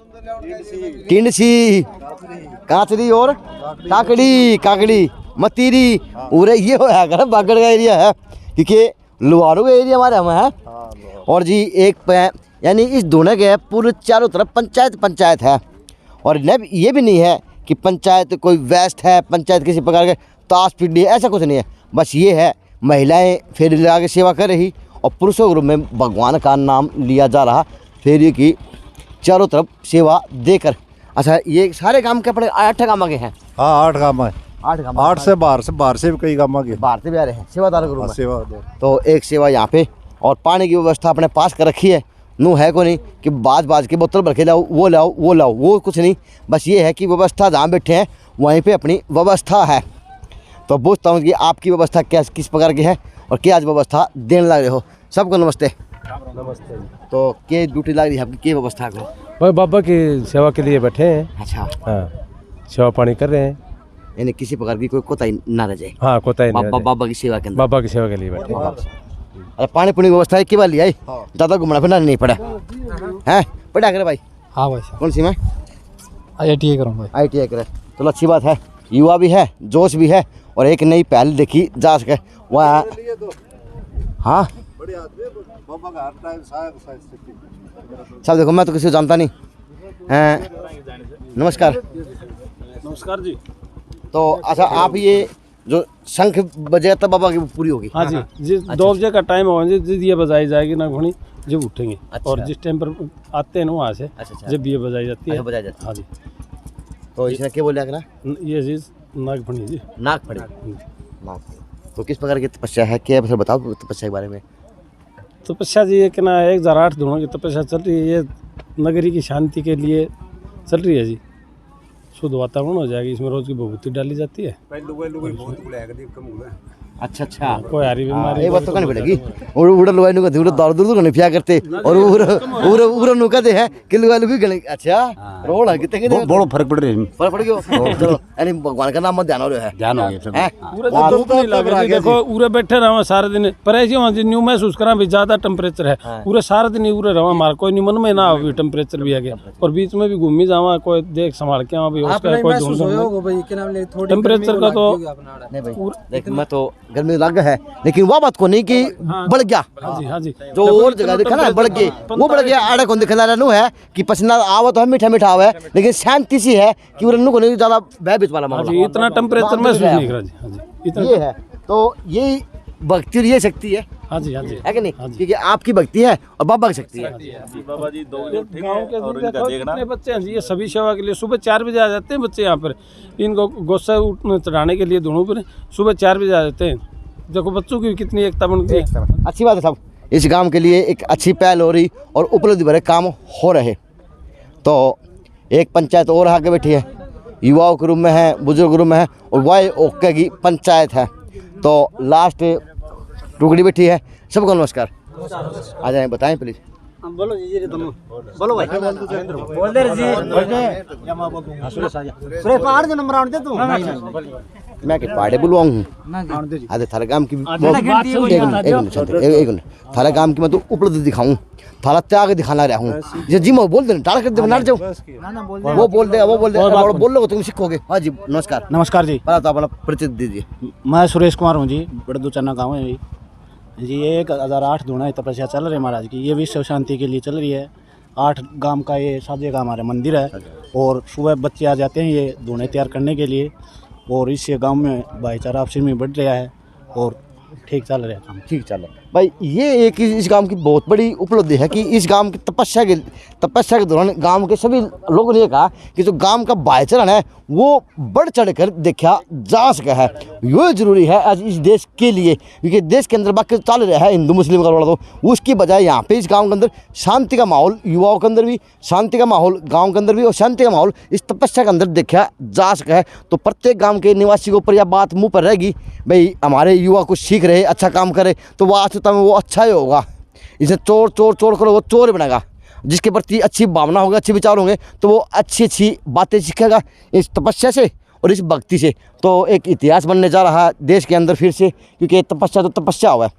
टिंडसी, कांचरी और काकड़ी मतीरी, और ये अगर बागड़ का एरिया है, क्योंकि लुहारू का एरिया हमारे में है, और जी एक यानी इस दोनों के पूरे चारों तरफ पंचायत है, और ये भी नहीं है कि पंचायत कोई वेस्ट है, पंचायत किसी प्रकार के ताश पीढ़ी है, ऐसा कुछ नहीं है, बस ये है महिलाएं फेरी लगा के सेवा कर रही और पुरुषों के रूप में भगवान का नाम लिया जा रहा, फेरी की चारों तरफ सेवा देकर। अच्छा, ये सारे काम के अपने 8 काम आगे हैं? हाँ 8 काम है, 8 काम, 8 से बाहर से भी कई काम आगे, बाहर से भी आ रहे हैं सेवादार के रूप में। सेवादार तो एक सेवा यहाँ पे, और पानी की व्यवस्था अपने पास कर रखी है, नू है को नहीं कि बाज के बोतल भर के लाओ, वो कुछ नहीं, बस ये है कि व्यवस्था जहाँ बैठे हैं वहीं पे अपनी व्यवस्था है। तो पूछता हूँ कि आपकी व्यवस्था क्या किस प्रकार की है और क्या आज व्यवस्था देने लग रहे हो? सबको नमस्ते। नमस्ते। तो क्या ड्यूटी लग रही है आपकी, क्या व्यवस्था को? भाई बाबा की सेवा के लिए बैठे हैं। अच्छा, हाँ सेवा पानी कर रहे हैं, यानी किसी प्रकार की कोई कोताही ना रह जाए। हाँ कोताही नहीं, बाबा की सेवा के अंदर, बाबा की सेवा के लिए बैठे हैं। अरे पानी पुनी की व्यवस्था एक बार लिया, ज़्यादा घूमना फिरना नहीं पड़ा है, पढ़ा करे भाई? हाँ भाई। कौन सी में? IITA करूँ भाई। IITA करे, चलो अच्छी बात है, युवा भी है, जोश भी है, और एक नई पहल देखी जा सके वह। हाँ सब देखो, मैं तो किसी को जानता नहीं। नमस्कार। नमस्कार जी। तो अच्छा, आप ये जो शंख बजेगा तब बाबा की पूरी होगी। हाँ जी, जिस 2 बजे का टाइम होगा जिस ये बजाई जाएगी ना घोड़ी जब उठेंगे। और जिस टाइम पर आते हैं ना वहाँ से जब ये बजाई जाती है। बजाई जाती है। हाँ जी। तो इसने क्या बोला अगला? ये चीज़ नागफणी जी। नागफणी। तो किस प्रकार की तपस्या है, क्या फिर बताओ तपस्या के बारे में। तपस्या जी ये ना 1008 धुनों की तपस्या चल रही है। ये नगरी की शांति के लिए चल रही है जी। शुद्ध वातावरण हो जाएगी, इसमें रोज की भभूति डाली जाती है। अच्छा कोई हरी बीमारी ये बात तो नहीं पड़ेगी। और उड़ा लुआई नुका दूर दूर नहीं पिया करते और उरा नुका दे है कि लुआई लुकी गले। अच्छा रोल है कितने के बहुत फर्क पड़ रही है। फर्क पड़ गया। चलो यानी भगवान का नाम मत ध्यान हो रहा है। ध्यान हो गया पूरा धूप नहीं लगा जी। देखो पूरे बैठे रहो सारे दिन, पर ऐसे वहाँ न्यू महसूस करा भी ज्यादा टेम्परेचर है। पूरे सारा दिन पूरे रहो हमारा कोई नहीं मन में ना हो टेम्परेचर भी आ गया। और बीच में भी घूमी जावा कोई देख संभाल के कोई टेम्परेचर का तो देख मैं तो गर्मी लग है, लेकिन वो बात को नहीं कि बढ़ गया। हाँ जी। जो और जगह देखा ना बढ़ गए, वो बढ़ गया। आड़े को दिखना रहा है कि पसीना आवा तो है मीठा मीठा आवा है, लेकिन शांति सी है कि उन्हें को नहीं ज्यादा भयभीत वाला मामला। इतना टेम्परेचर महसूस नहीं करा जी। ये है तो यही भक्ति और ये शक्ति है। हाँ जी है कि नहीं? क्योंकि आपकी भक्ति है और बाबा की शक्ति है। बाबा जी गाँव के कितने बच्चे हैं जी, ये सभी सेवा के लिए सुबह 4 बजे आ जाते हैं बच्चे यहाँ पर। इनको गोसा चढ़ाने के लिए दोनों पर सुबह 4 बजे आ जाते हैं। देखो बच्चों की कितनी एकता बन गई। अच्छी बात है साहब, इस काम के लिए एक अच्छी पहल हो रही और उपलब्धि भरे काम हो रहे। तो एक पंचायत और आगे बैठी है, युवाओं के रूप में है, बुजुर्ग के रूप में है और वाई ओके की पंचायत है। तो लास्ट टुकड़ी बैठी है। सबको नमस्कार, आ जाए बताएं प्लीज। बोलो जी तुम बोलो भाई बोल दे जी सुरेश पहाड़ जो नंबर आउट तू मैं के पहाड़े बुलवाऊं आधे थारे काम की एक मिनट थारे काम की मैं तो उपलब्धि दिखाऊं, थारा त्याग दिखाना रहा हूं। जे जी मैं बोल दे टाल कर दे ना जाओ, वो बोल दे और बोल लो तुम सीखोगे। हाँ जी नमस्कार। नमस्कार जी। पहले तो अपना परिचय दीजिए। मैं सुरेश कुमार हूँ जी, बड़दू चन्ना गाँव है जी। ये 1008 धुना तपस्या चल रही है महाराज की, ये विश्व शांति के लिए चल रही है। 8 गांव का ये साजे का हमारे मंदिर है और सुबह बच्चे आ जाते हैं ये धुने तैयार करने के लिए। और इससे गांव में भाईचारा आपसी में बढ़ रहा है और ठीक चल रहा है काम। ठीक चल रहा है भाई। ये एक इस गांव की बहुत बड़ी उपलब्धि है कि इस गांव की तपस्या के दौरान गांव के सभी लोगों ने कहा कि जो गांव का भाईचारा है वो बढ़ चढ़ कर देखा जा सका है। ये जरूरी है आज इस देश के लिए, क्योंकि देश के अंदर बाकी चल रहा है हिंदू मुस्लिम का रोड़ा, तो उसकी बजाय यहाँ पे इस गांव के अंदर शांति का माहौल, युवाओं के अंदर भी शांति का माहौल, गांव के अंदर भी और शांति का माहौल इस तपस्या के अंदर देखा जा सका है। तो प्रत्येक गाँव के निवासी के ऊपर यह बात मुँह पर रहेगी, भाई हमारे युवा कुछ सीख रहे, अच्छा काम करे तो वास्तविकता में वो अच्छा ही होगा। इसे चोर करो वो चोर बनेगा। जिसके प्रति अच्छी भावना होगी, अच्छे विचार होंगे तो वो अच्छी बातें सीखेगा इस तपस्या से और इस भक्ति से। तो एक इतिहास बनने जा रहा है देश के अंदर फिर से, क्योंकि तपस्या तो तपस्या हुआ है,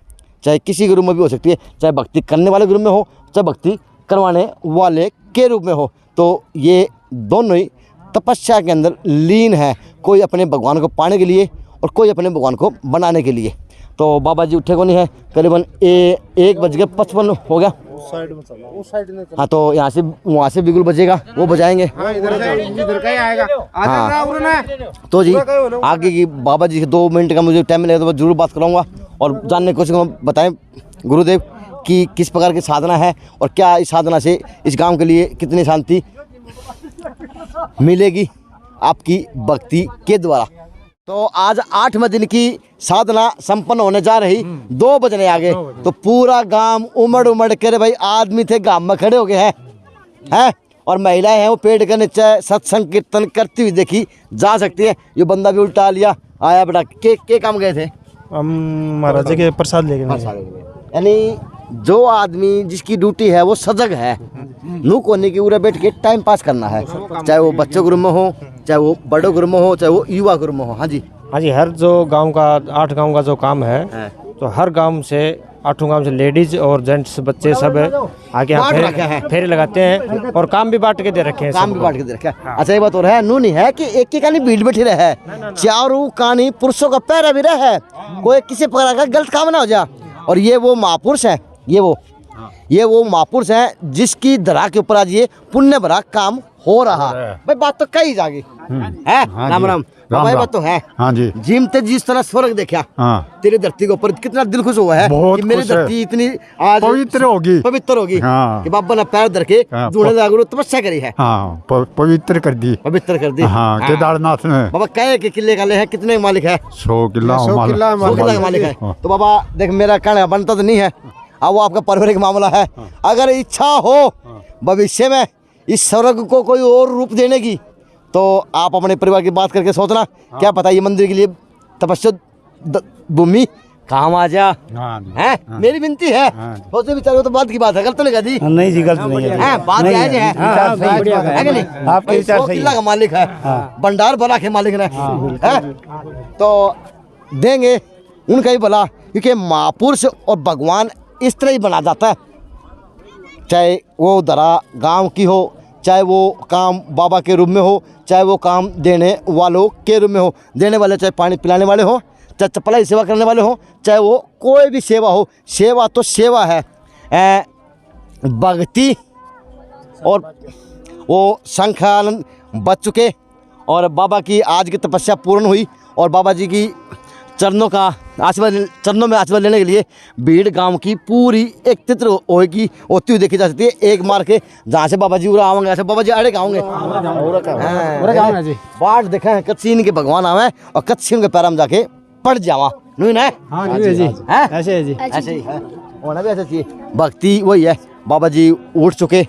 चाहे किसी के रूप में भी हो सकती है, चाहे भक्ति करने वाले के रूप में हो, चाहे भक्ति करवाने वाले के रूप में हो। तो ये दोनों ही तपस्या के अंदर लीन है, कोई अपने भगवान को पाने के लिए और कोई अपने भगवान को बनाने के लिए। तो बाबा जी उठे को नहीं है, करीबन 1:55 हो गया। हाँ तो यहाँ से वहाँ से बिगुल बजेगा, वो बजाएंगे। इधर का ही आएगा। हाँ तो जी आगे की बाबा जी के 2 मिनट का मुझे टाइम मिलेगा तो मैं जरूर बात कराऊंगा और जानने की कोशिश करूँगा। बताएं गुरुदेव कि किस प्रकार की साधना है और क्या इस साधना से इस गांव के लिए कितनी शांति मिलेगी आपकी भक्ति के द्वारा। तो आज 8वें दिन की साधना संपन्न होने जा रही, 2 बजने आगे तो पूरा गांव उमड़ कर भाई आदमी थे गांव में खड़े हो गए हैं और महिलाएं हैं वो पेड़ के नीचे सत्संग कीर्तन करती हुई देखी जा सकती है। ये बंदा भी उल्टा लिया आया बेटा के काम गए थे हम महाराज के प्रसाद लेके। यानी जो आदमी जिसकी ड्यूटी है वो सजग है, नू कोने की उरे बैठ के टाइम पास करना है, चाहे वो बच्चों के रूप में हो, चाहे वो बड़ों के रूप में हो, चाहे वो युवा के रूप में हो। हाँ जी हर जो गांव का 8 गांव का जो काम है तो हर गांव से 8 गांव से लेडीज और जेंट्स बच्चे सब आके यहाँ फेरे लगाते हैं और काम भी बांट के दे रखे हैं। काम भी बांट के दे रखे हैं। अच्छा ये बात और है नू नहीं है कि एक ही कहानी भीड़ बैठी रहे, चारों कहानी पुरुषों का पैरा भी रहे, कोई किसी प्रकार का गलत काम ना हो जाए। और ये वो महापुरुष है, ये वो महापुरुष हैं जिसकी धरा के ऊपर आज ये पुण्य भरा काम हो रहा है। भाई बात तो कही जाएगी है। राम राम। बाबा ये बात तो है। हाँ जी। जिम ते जिस तरह स्वर्ग देखा हाँ तेरी धरती के ऊपर, कितना दिल खुश हुआ है बहुत कि मेरी खुश है। धरती इतनी आज पवित्र होगी। पवित्र होगी हाँ। कि बाबा ने पैर धर के हाँ, जुड़े लागू तपस्या करी है। हाँ पवित्र कर दी। पवित्र कर दी। हाँ केदारनाथ ने। बाबा कहे के किले काले है, कितने मालिक है? 100 किला 100 किला का मालिक है। तो बाबा देख मेरा कहना बनता तो नहीं है, अब वो आपका पारिवारिक मामला है। अगर इच्छा हो भविष्य में इस स्वर्ग को कोई और रूप देने की तो आप अपने परिवार की बात करके सोचना। क्या पता ये मंदिर के लिए तपस्या भूमि काम आ जा। है मेरी विनती है। सोचे विचारो तो बात की बात है, गलत नहीं कहती। नहीं जी गलत नहीं है, बात जायज है। है कि नहीं? आपके विचार सही है। किला का मालिक है, भंडार भरा के मालिक ने है तो देंगे उनका ही भला, क्योंकि महापुरुष और भगवान इस तरह ही बना जाता है। चाहे वो दरा गांव की हो, चाहे वो काम बाबा के रूप में हो, चाहे वो काम देने वालों के रूप में हो। देने वाले चाहे पानी पिलाने वाले हो, चाहे चप्पला की सेवा करने वाले हो, चाहे वो कोई भी सेवा हो। सेवा तो सेवा है। भक्ति और वो संख्यालन बच चुके और बाबा की आज की तपस्या पूर्ण हुई और बाबा जी की चरणों का आशीर्वाद, चरणों में आशीर्वाद लेने के लिए भीड़ गांव की पूरी एकत्रित होगी, होती हुई देखी जा सकती है। एक मार के जहाँ से बाबा जी उरा आवेंगे, ऐसे बाबा जी अड़े आएंगे। बाट देखा है कच्ची के भगवान आवे और कच्ची के पैर में जाके पड़ जावा नहीं ना। ऐसे है जी, ऐसे ही है, होना भी ऐसा चाहिए। भक्ति वही है। बाबा जी उठ चुके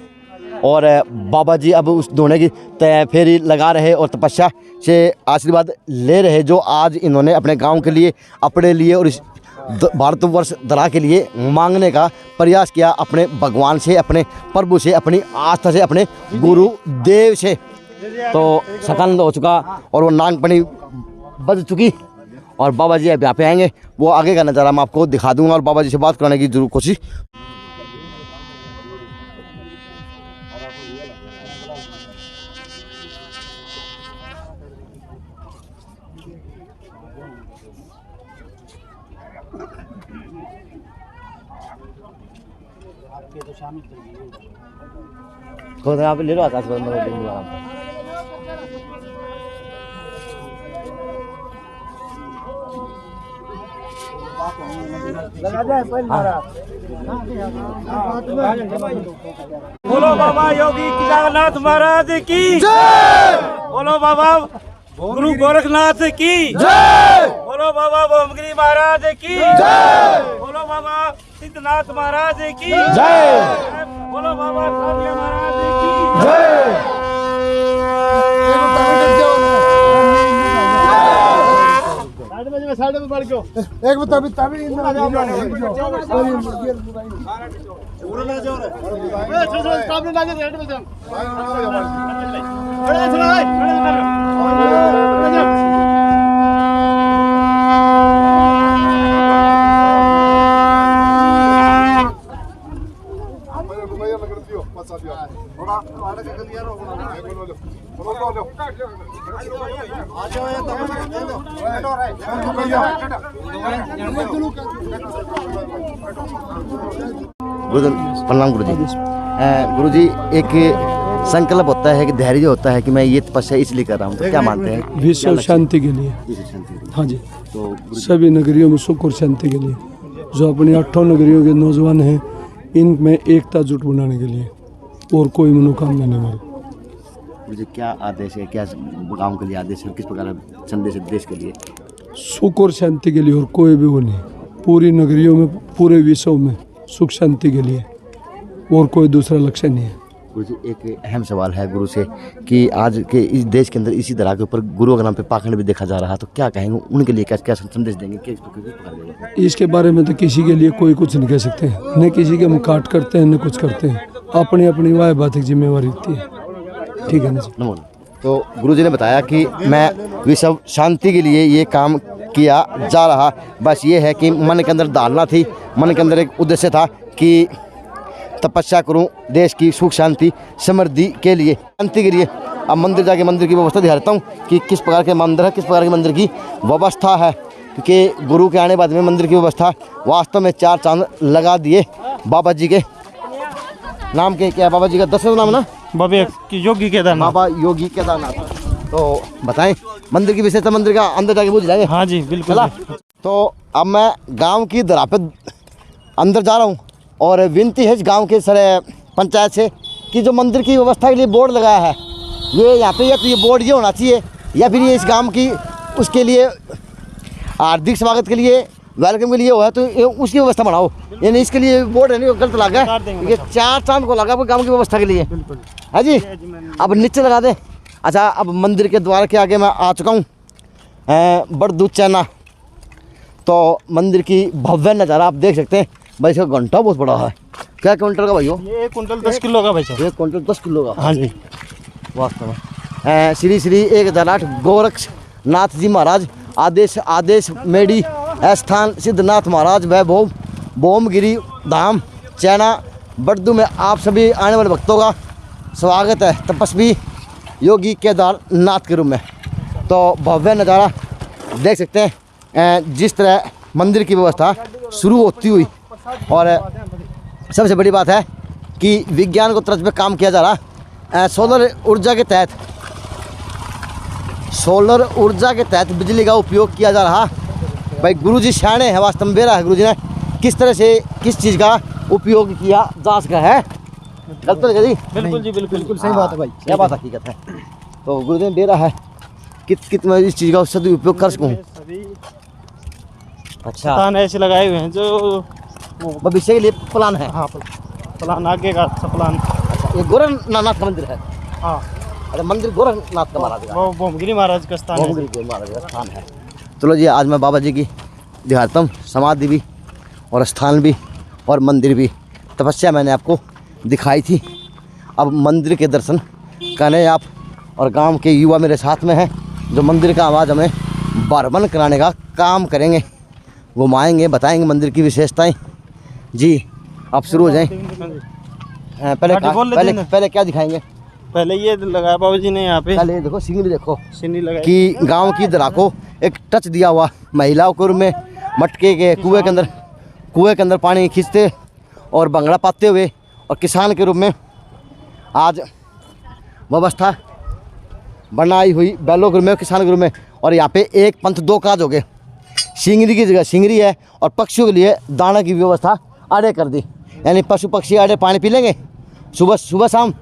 और बाबा जी अब उस दोने की फेरी लगा रहे और तपस्या से आशीर्वाद ले रहे, जो आज इन्होंने अपने गांव के लिए, अपने लिए और इस भारतवर्ष दरा के लिए मांगने का प्रयास किया अपने भगवान से, अपने प्रभु से, अपनी आस्था से, अपने गुरु देव से। तो सकानंद हो चुका और वो नागपणी बज चुकी और बाबा जी अब यहाँ पे आएंगे। वो आगे का नज़ारा मैं आपको दिखा दूंगा और बाबा जी से बात करने की जरूर कोशिश। खुद आप ले लो आकाश पर मगर दिन आराम से। बोलो बाबा योगी केदारनाथ महाराज की जय। बोलो बाबा गुरु गोरखनाथ की जय। बोलो बाबा भोमगिरी महाराज की जय। बोलो बाबा सिद्धनाथ महाराज की जय। बोलो बाबा कालिया महाराज की जय। साइड में बढ़ गयो एक बता भी तभी प्रणाम गुरु जी। गुरु जी एक संकल्प होता है कि धैर्य होता है कि मैं ये तपस्या इसलिए कर रहा हूँ, तो क्या मानते हैं? विश्व शांति के लिए। हाँ जी, तो सभी नगरियों में सुख और शांति के लिए, जो अपनी 8 नगरियों के नौजवान हैं इनमें एकता जुट बनाने के लिए और कोई मनोकामना नहीं हमारी। मुझे क्या आदेश है, क्या गांव के लिए आदेश है, किस प्रकार संदेश है देश के लिए? सुख और शांति के लिए और कोई भी वो नहीं, पूरी नगरियों में, पूरे विश्व में सुख शांति के लिए और कोई दूसरा लक्ष्य नहीं है। गुरु जी एक अहम सवाल है गुरु से कि आज के इस देश के अंदर इसी तरह के ऊपर गुरु के नाम पे पाखंड भी देखा जा रहा है, तो क्या कहेंगे उनके लिए, क्या क्या संदेश देंगे, क्या इसके बारे में तो किसी के लिए कोई कुछ नहीं कह सकते, न किसी के हम काट करते हैं न कुछ करते हैं, अपनी अपनी वाह बात की जिम्मेवारी होती है। ठीक है ना जी। तो गुरु जी ने बताया कि मैं विश्व शांति के लिए ये काम किया जा रहा, बस ये है कि मन के अंदर धारणा थी, मन के अंदर एक उद्देश्य था कि तपस्या करूं देश की सुख शांति समृद्धि के लिए, शांति के लिए। अब मंदिर जाके मंदिर की व्यवस्था दिखाता हूं कि किस प्रकार के मंदिर है, किस प्रकार के मंदिर की व्यवस्था है, क्योंकि गुरु के आने बाद में मंदिर की व्यवस्था वास्तव में 4 चांद लगा दिए। बाबा जी के नाम के क्या, बाबा जी का 10वां नाम ना, बाबा योगी केदारनाथ। बाबा योगी केदारनाथ। तो बताएं मंदिर की विशेषता, मंदिर का अंदर जाके पूछ जाएंगे। हाँ जी बिल्कुल। चला तो अब मैं गांव की दरा पे अंदर जा रहा हूं और विनती है इस गांव के सारे पंचायत से कि जो मंदिर की व्यवस्था के लिए बोर्ड लगाया है ये यहाँ पे, या तो ये बोर्ड ये होना चाहिए या फिर ये इस गांव की उसके लिए हार्दिक स्वागत के लिए, वेलकम के लिए हुआ है तो ये उसकी व्यवस्था बनाओ। यानी इसके लिए बोर्ड है नहीं गलत लगा है, ये 4 चांद को लगा गांव की व्यवस्था के लिए है जी। अब नीचे लगा दे। अच्छा, अब मंदिर के द्वार के आगे मैं आ चुका हूँ, बड़दूत चैना। तो मंदिर की भव्य नज़ारा आप देख सकते हैं भाई। इसका घंटा बहुत बड़ा है। क्या क्विंटल का भाई हो? ये 1 कुंटल 10 किलो का भाई साहब। 1 कुंटल 10 किलो का। हाँ जी वास्तव में श्री श्री 1008 गोरक्षनाथ जी महाराज आदेश मेडी स्थान सिद्धनाथ महाराज वैभव बोमगिरी धाम चैना बड़दू में आप सभी आने वाले भक्तों का स्वागत है तपस्वी योगी केदारनाथ के रूप में। तो भव्य नज़ारा देख सकते हैं जिस तरह मंदिर की व्यवस्था शुरू होती हुई। और सबसे बड़ी बात है कि विज्ञान को तर्ज पे काम किया जा रहा। सोलर ऊर्जा के तहत बिजली का उपयोग किया जा रहा। भाई गुरुजी शाणे है, वास्तव में बेरा है गुरुजी ने किस तरह से किस चीज़ का उपयोग किया जा सका है। गलत तो नहीं? बिल्कुल जी बिल्कुल सही बात है भाई, क्या बात हकीकत है। तो गुरुजी ने बेरा है कितना इस चीज़ का सदुपयोग कर सकूँ। अच्छा, स्थान ऐसे लगाए हुए हैं जो भविष्य के लिए प्लान है। हाँ प्लान आगे का अच्छा प्लान। अच्छा, ये गोरखनाथ का मंदिर है। हाँ अरे मंदिर गोरखनाथ का महाराज वो बोमगिरी महाराज का स्थान है। बोमगिरी महाराज का स्थान है। चलो जी, आज मैं बाबा जी की दिखाता हूँ समाधि भी और स्थान भी और मंदिर भी। तपस्या मैंने आपको दिखाई थी, अब मंदिर के दर्शन करने आप और गांव के युवा मेरे साथ में हैं जो मंदिर का आवाज़ हमें बारबन कराने का काम करेंगे, घुमाएंगे, बताएंगे मंदिर की विशेषताएं। जी आप शुरू हो जाएं। पहले क्या दिखाएंगे? पहले ये लगाया बाबू जी ने यहाँ पे। पहले देखो सीढ़ी, देखो सीढ़ी लगाई कि गांव की दरा को एक टच दिया हुआ। महिलाओं के रूप में मटके के कुएं के अंदर पानी खींचते और बंगड़ा पाते हुए, और किसान के रूप में आज व्यवस्था बनाई हुई बैलों के रूप में, किसान के रूप में। और यहाँ पे एक पंथ 2 काज हो गए। सिंगरी की जगह सिंगरी है और पक्षियों के लिए दाना की व्यवस्था आड़े कर दी, यानी पशु पक्षी आड़े पानी पी लेंगे सुबह शाम।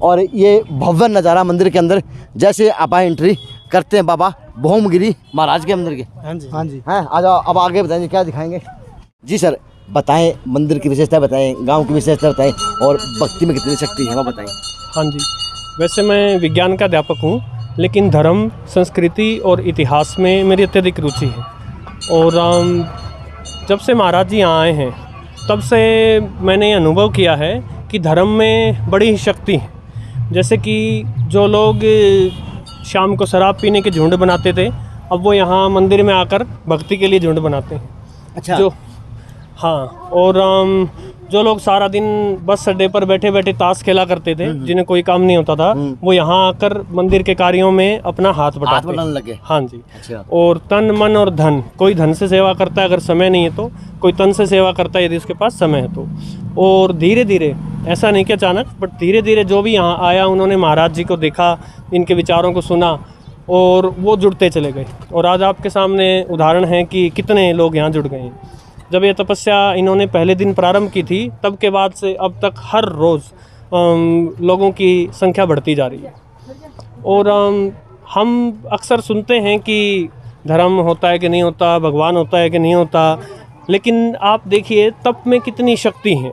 और ये भव्य नज़ारा मंदिर के अंदर जैसे आप एंट्री करते हैं बाबा भोमगिरी महाराज के मंदिर के। हाँ जी हैं। आ जाओ, अब आगे बताएंगे क्या दिखाएंगे। जी सर बताएं, मंदिर की विशेषता बताएं, गांव की विशेषता बताएं और भक्ति में कितनी शक्ति है वो बताएं। हाँ जी, वैसे मैं विज्ञान का अध्यापक हूँ, लेकिन धर्म, संस्कृति और इतिहास में मेरी अत्यधिक रुचि है। और जब से महाराज जी यहाँ आए हैं तब से मैंने अनुभव किया है कि धर्म में बड़ी ही शक्ति है। जैसे कि जो लोग शाम को शराब पीने के झुंड बनाते थे, अब वो यहाँ मंदिर में आकर भक्ति के लिए झुंड बनाते हैं। अच्छा। जो हाँ, और जो लोग सारा दिन बस अड्डे पर बैठे बैठे ताश खेला करते थे, जिन्हें कोई काम नहीं होता था, वो यहाँ आकर मंदिर के कार्यों में अपना हाथ बटाने लगे। हाँ जी। अच्छा। और तन मन और धन, कोई धन से सेवा करता है अगर समय नहीं है तो, कोई तन से सेवा करता है यदि उसके पास समय है तो। और धीरे धीरे, ऐसा नहीं कि अचानक, बट धीरे धीरे जो भी यहाँ आया उन्होंने महाराज जी को देखा, इनके विचारों को सुना और वो जुड़ते चले गए। और आज आपके सामने उदाहरण है कि कितने लोग यहाँ जुड़ गए हैं। जब ये तपस्या इन्होंने पहले दिन प्रारंभ की थी, तब के बाद से अब तक हर रोज़ लोगों की संख्या बढ़ती जा रही है। और हम अक्सर सुनते हैं कि धर्म होता है कि नहीं होता, भगवान होता है कि नहीं होता, लेकिन आप देखिए तप में कितनी शक्ति है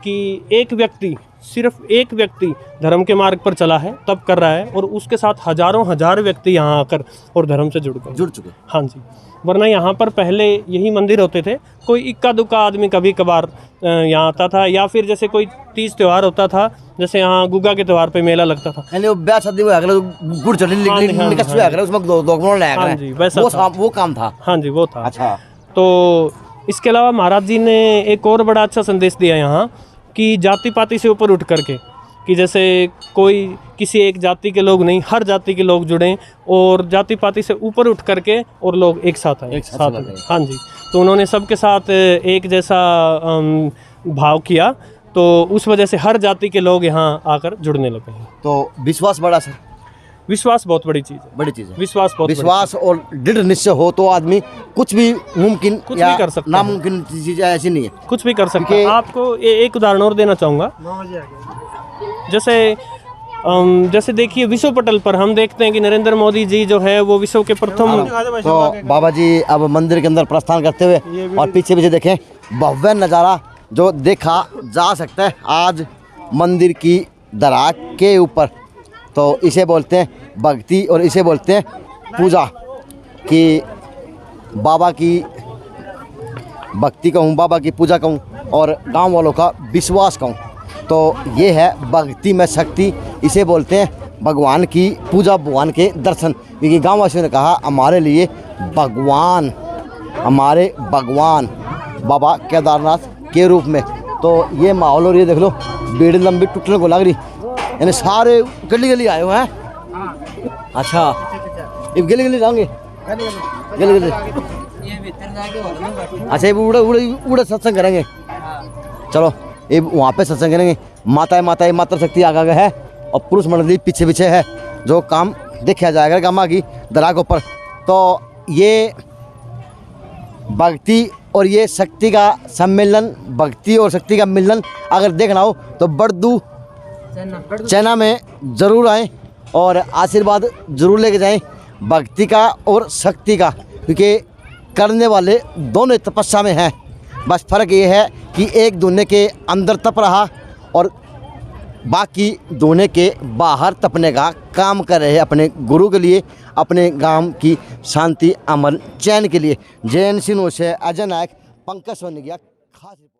कि एक व्यक्ति, सिर्फ एक व्यक्ति धर्म के मार्ग पर चला है, तप कर रहा है, और उसके साथ हजारों हजार व्यक्ति यहाँ आकर और धर्म से जुड़ चुके। हाँ जी, वरना यहाँ पर पहले यही मंदिर होते थे। कोई इक्का दुक्का आदमी कभी कभार यहाँ आता था, या फिर जैसे कोई तीज त्यौहार होता था, जैसे यहाँ गुग्गा के त्यौहार पे मेला लगता था, यानी वो ब्याह शादी में गुड़ चढ़ी वो काम था। हाँ जी, वो था। अच्छा। तो इसके अलावा महाराज जी ने एक और बड़ा अच्छा संदेश दिया यहाँ कि जाति पाति से ऊपर उठ करके, कि जैसे कोई किसी एक जाति के लोग नहीं, हर जाति के लोग जुड़ें और जाति पाति से ऊपर उठ करके और लोग एक साथ आए, हाँ जी। तो उन्होंने सबके साथ एक जैसा भाव किया, तो उस वजह से हर जाति के लोग यहाँ आकर जुड़ने लगे हैं। तो विश्वास बढ़ा सर, विश्वास बहुत बड़ी चीज़ है। बड़ी चीज़ है विश्वास बहुत विश्वास और दृढ़ निश्चय हो तो आदमी कुछ भी मुमकिन कुछ या भी कर सकता है। नामुमकिन चीज़ ऐसी नहीं है। कुछ भी कर सकते हैं। आपको एक उदाहरण और देना चाहूँगा। जैसे देखिए विश्व पटल पर हम देखते हैं कि नरेंद्र मोदी जी जो है वो विश्व के प्रथम। तो बाबा जी अब मंदिर के अंदर प्रस्थान करते हुए और पीछे पीछे देखें भव्य नज़ारा जो देखा जा सकता है आज मंदिर की दरार के ऊपर। तो इसे बोलते हैं भक्ति और इसे बोलते हैं पूजा कि बाबा की भक्ति कहूँ, बाबा की पूजा कहूँ और गांव वालों का विश्वास कहूँ। तो ये है भक्ति में शक्ति, इसे बोलते हैं भगवान की पूजा, भगवान के दर्शन। क्योंकि गाँव वासियों ने कहा हमारे लिए भगवान, हमारे भगवान बाबा केदारनाथ के रूप में। तो ये माहौल और ये देख लो भीड़ लंबी टूटने को लग रही, यानी सारे गली गली आए हुए हैं। अच्छा ये गली गली जाएंगे, गली गली अच्छा ये उड़े उड़े उड़े सत्संग करेंगे। चलो ये वहाँ पे सत्संग करेंगे। माता माता शक्ति आगे है और पुरुष मंडली पीछे पीछे है जो काम देखा जाएगा गामा की दरा के ऊपर। तो ये भक्ति और ये शक्ति का सम्मेलन, भक्ति और शक्ति का मिलन अगर देखना हो तो बड़दू चैना में ज़रूर आएँ और आशीर्वाद ज़रूर लेके जाएं भक्ति का और शक्ति का। क्योंकि करने वाले दोनों तपस्या में हैं, बस फ़र्क ये है कि एक दूने के अंदर तप रहा और बाकी दूने के बाहर तपने का काम कर रहे हैं अपने गुरु के लिए, अपने गांव की शांति, अमन, चैन के लिए। जैन सिन्हों से अजय नायक, पंकज सोनी गया खास।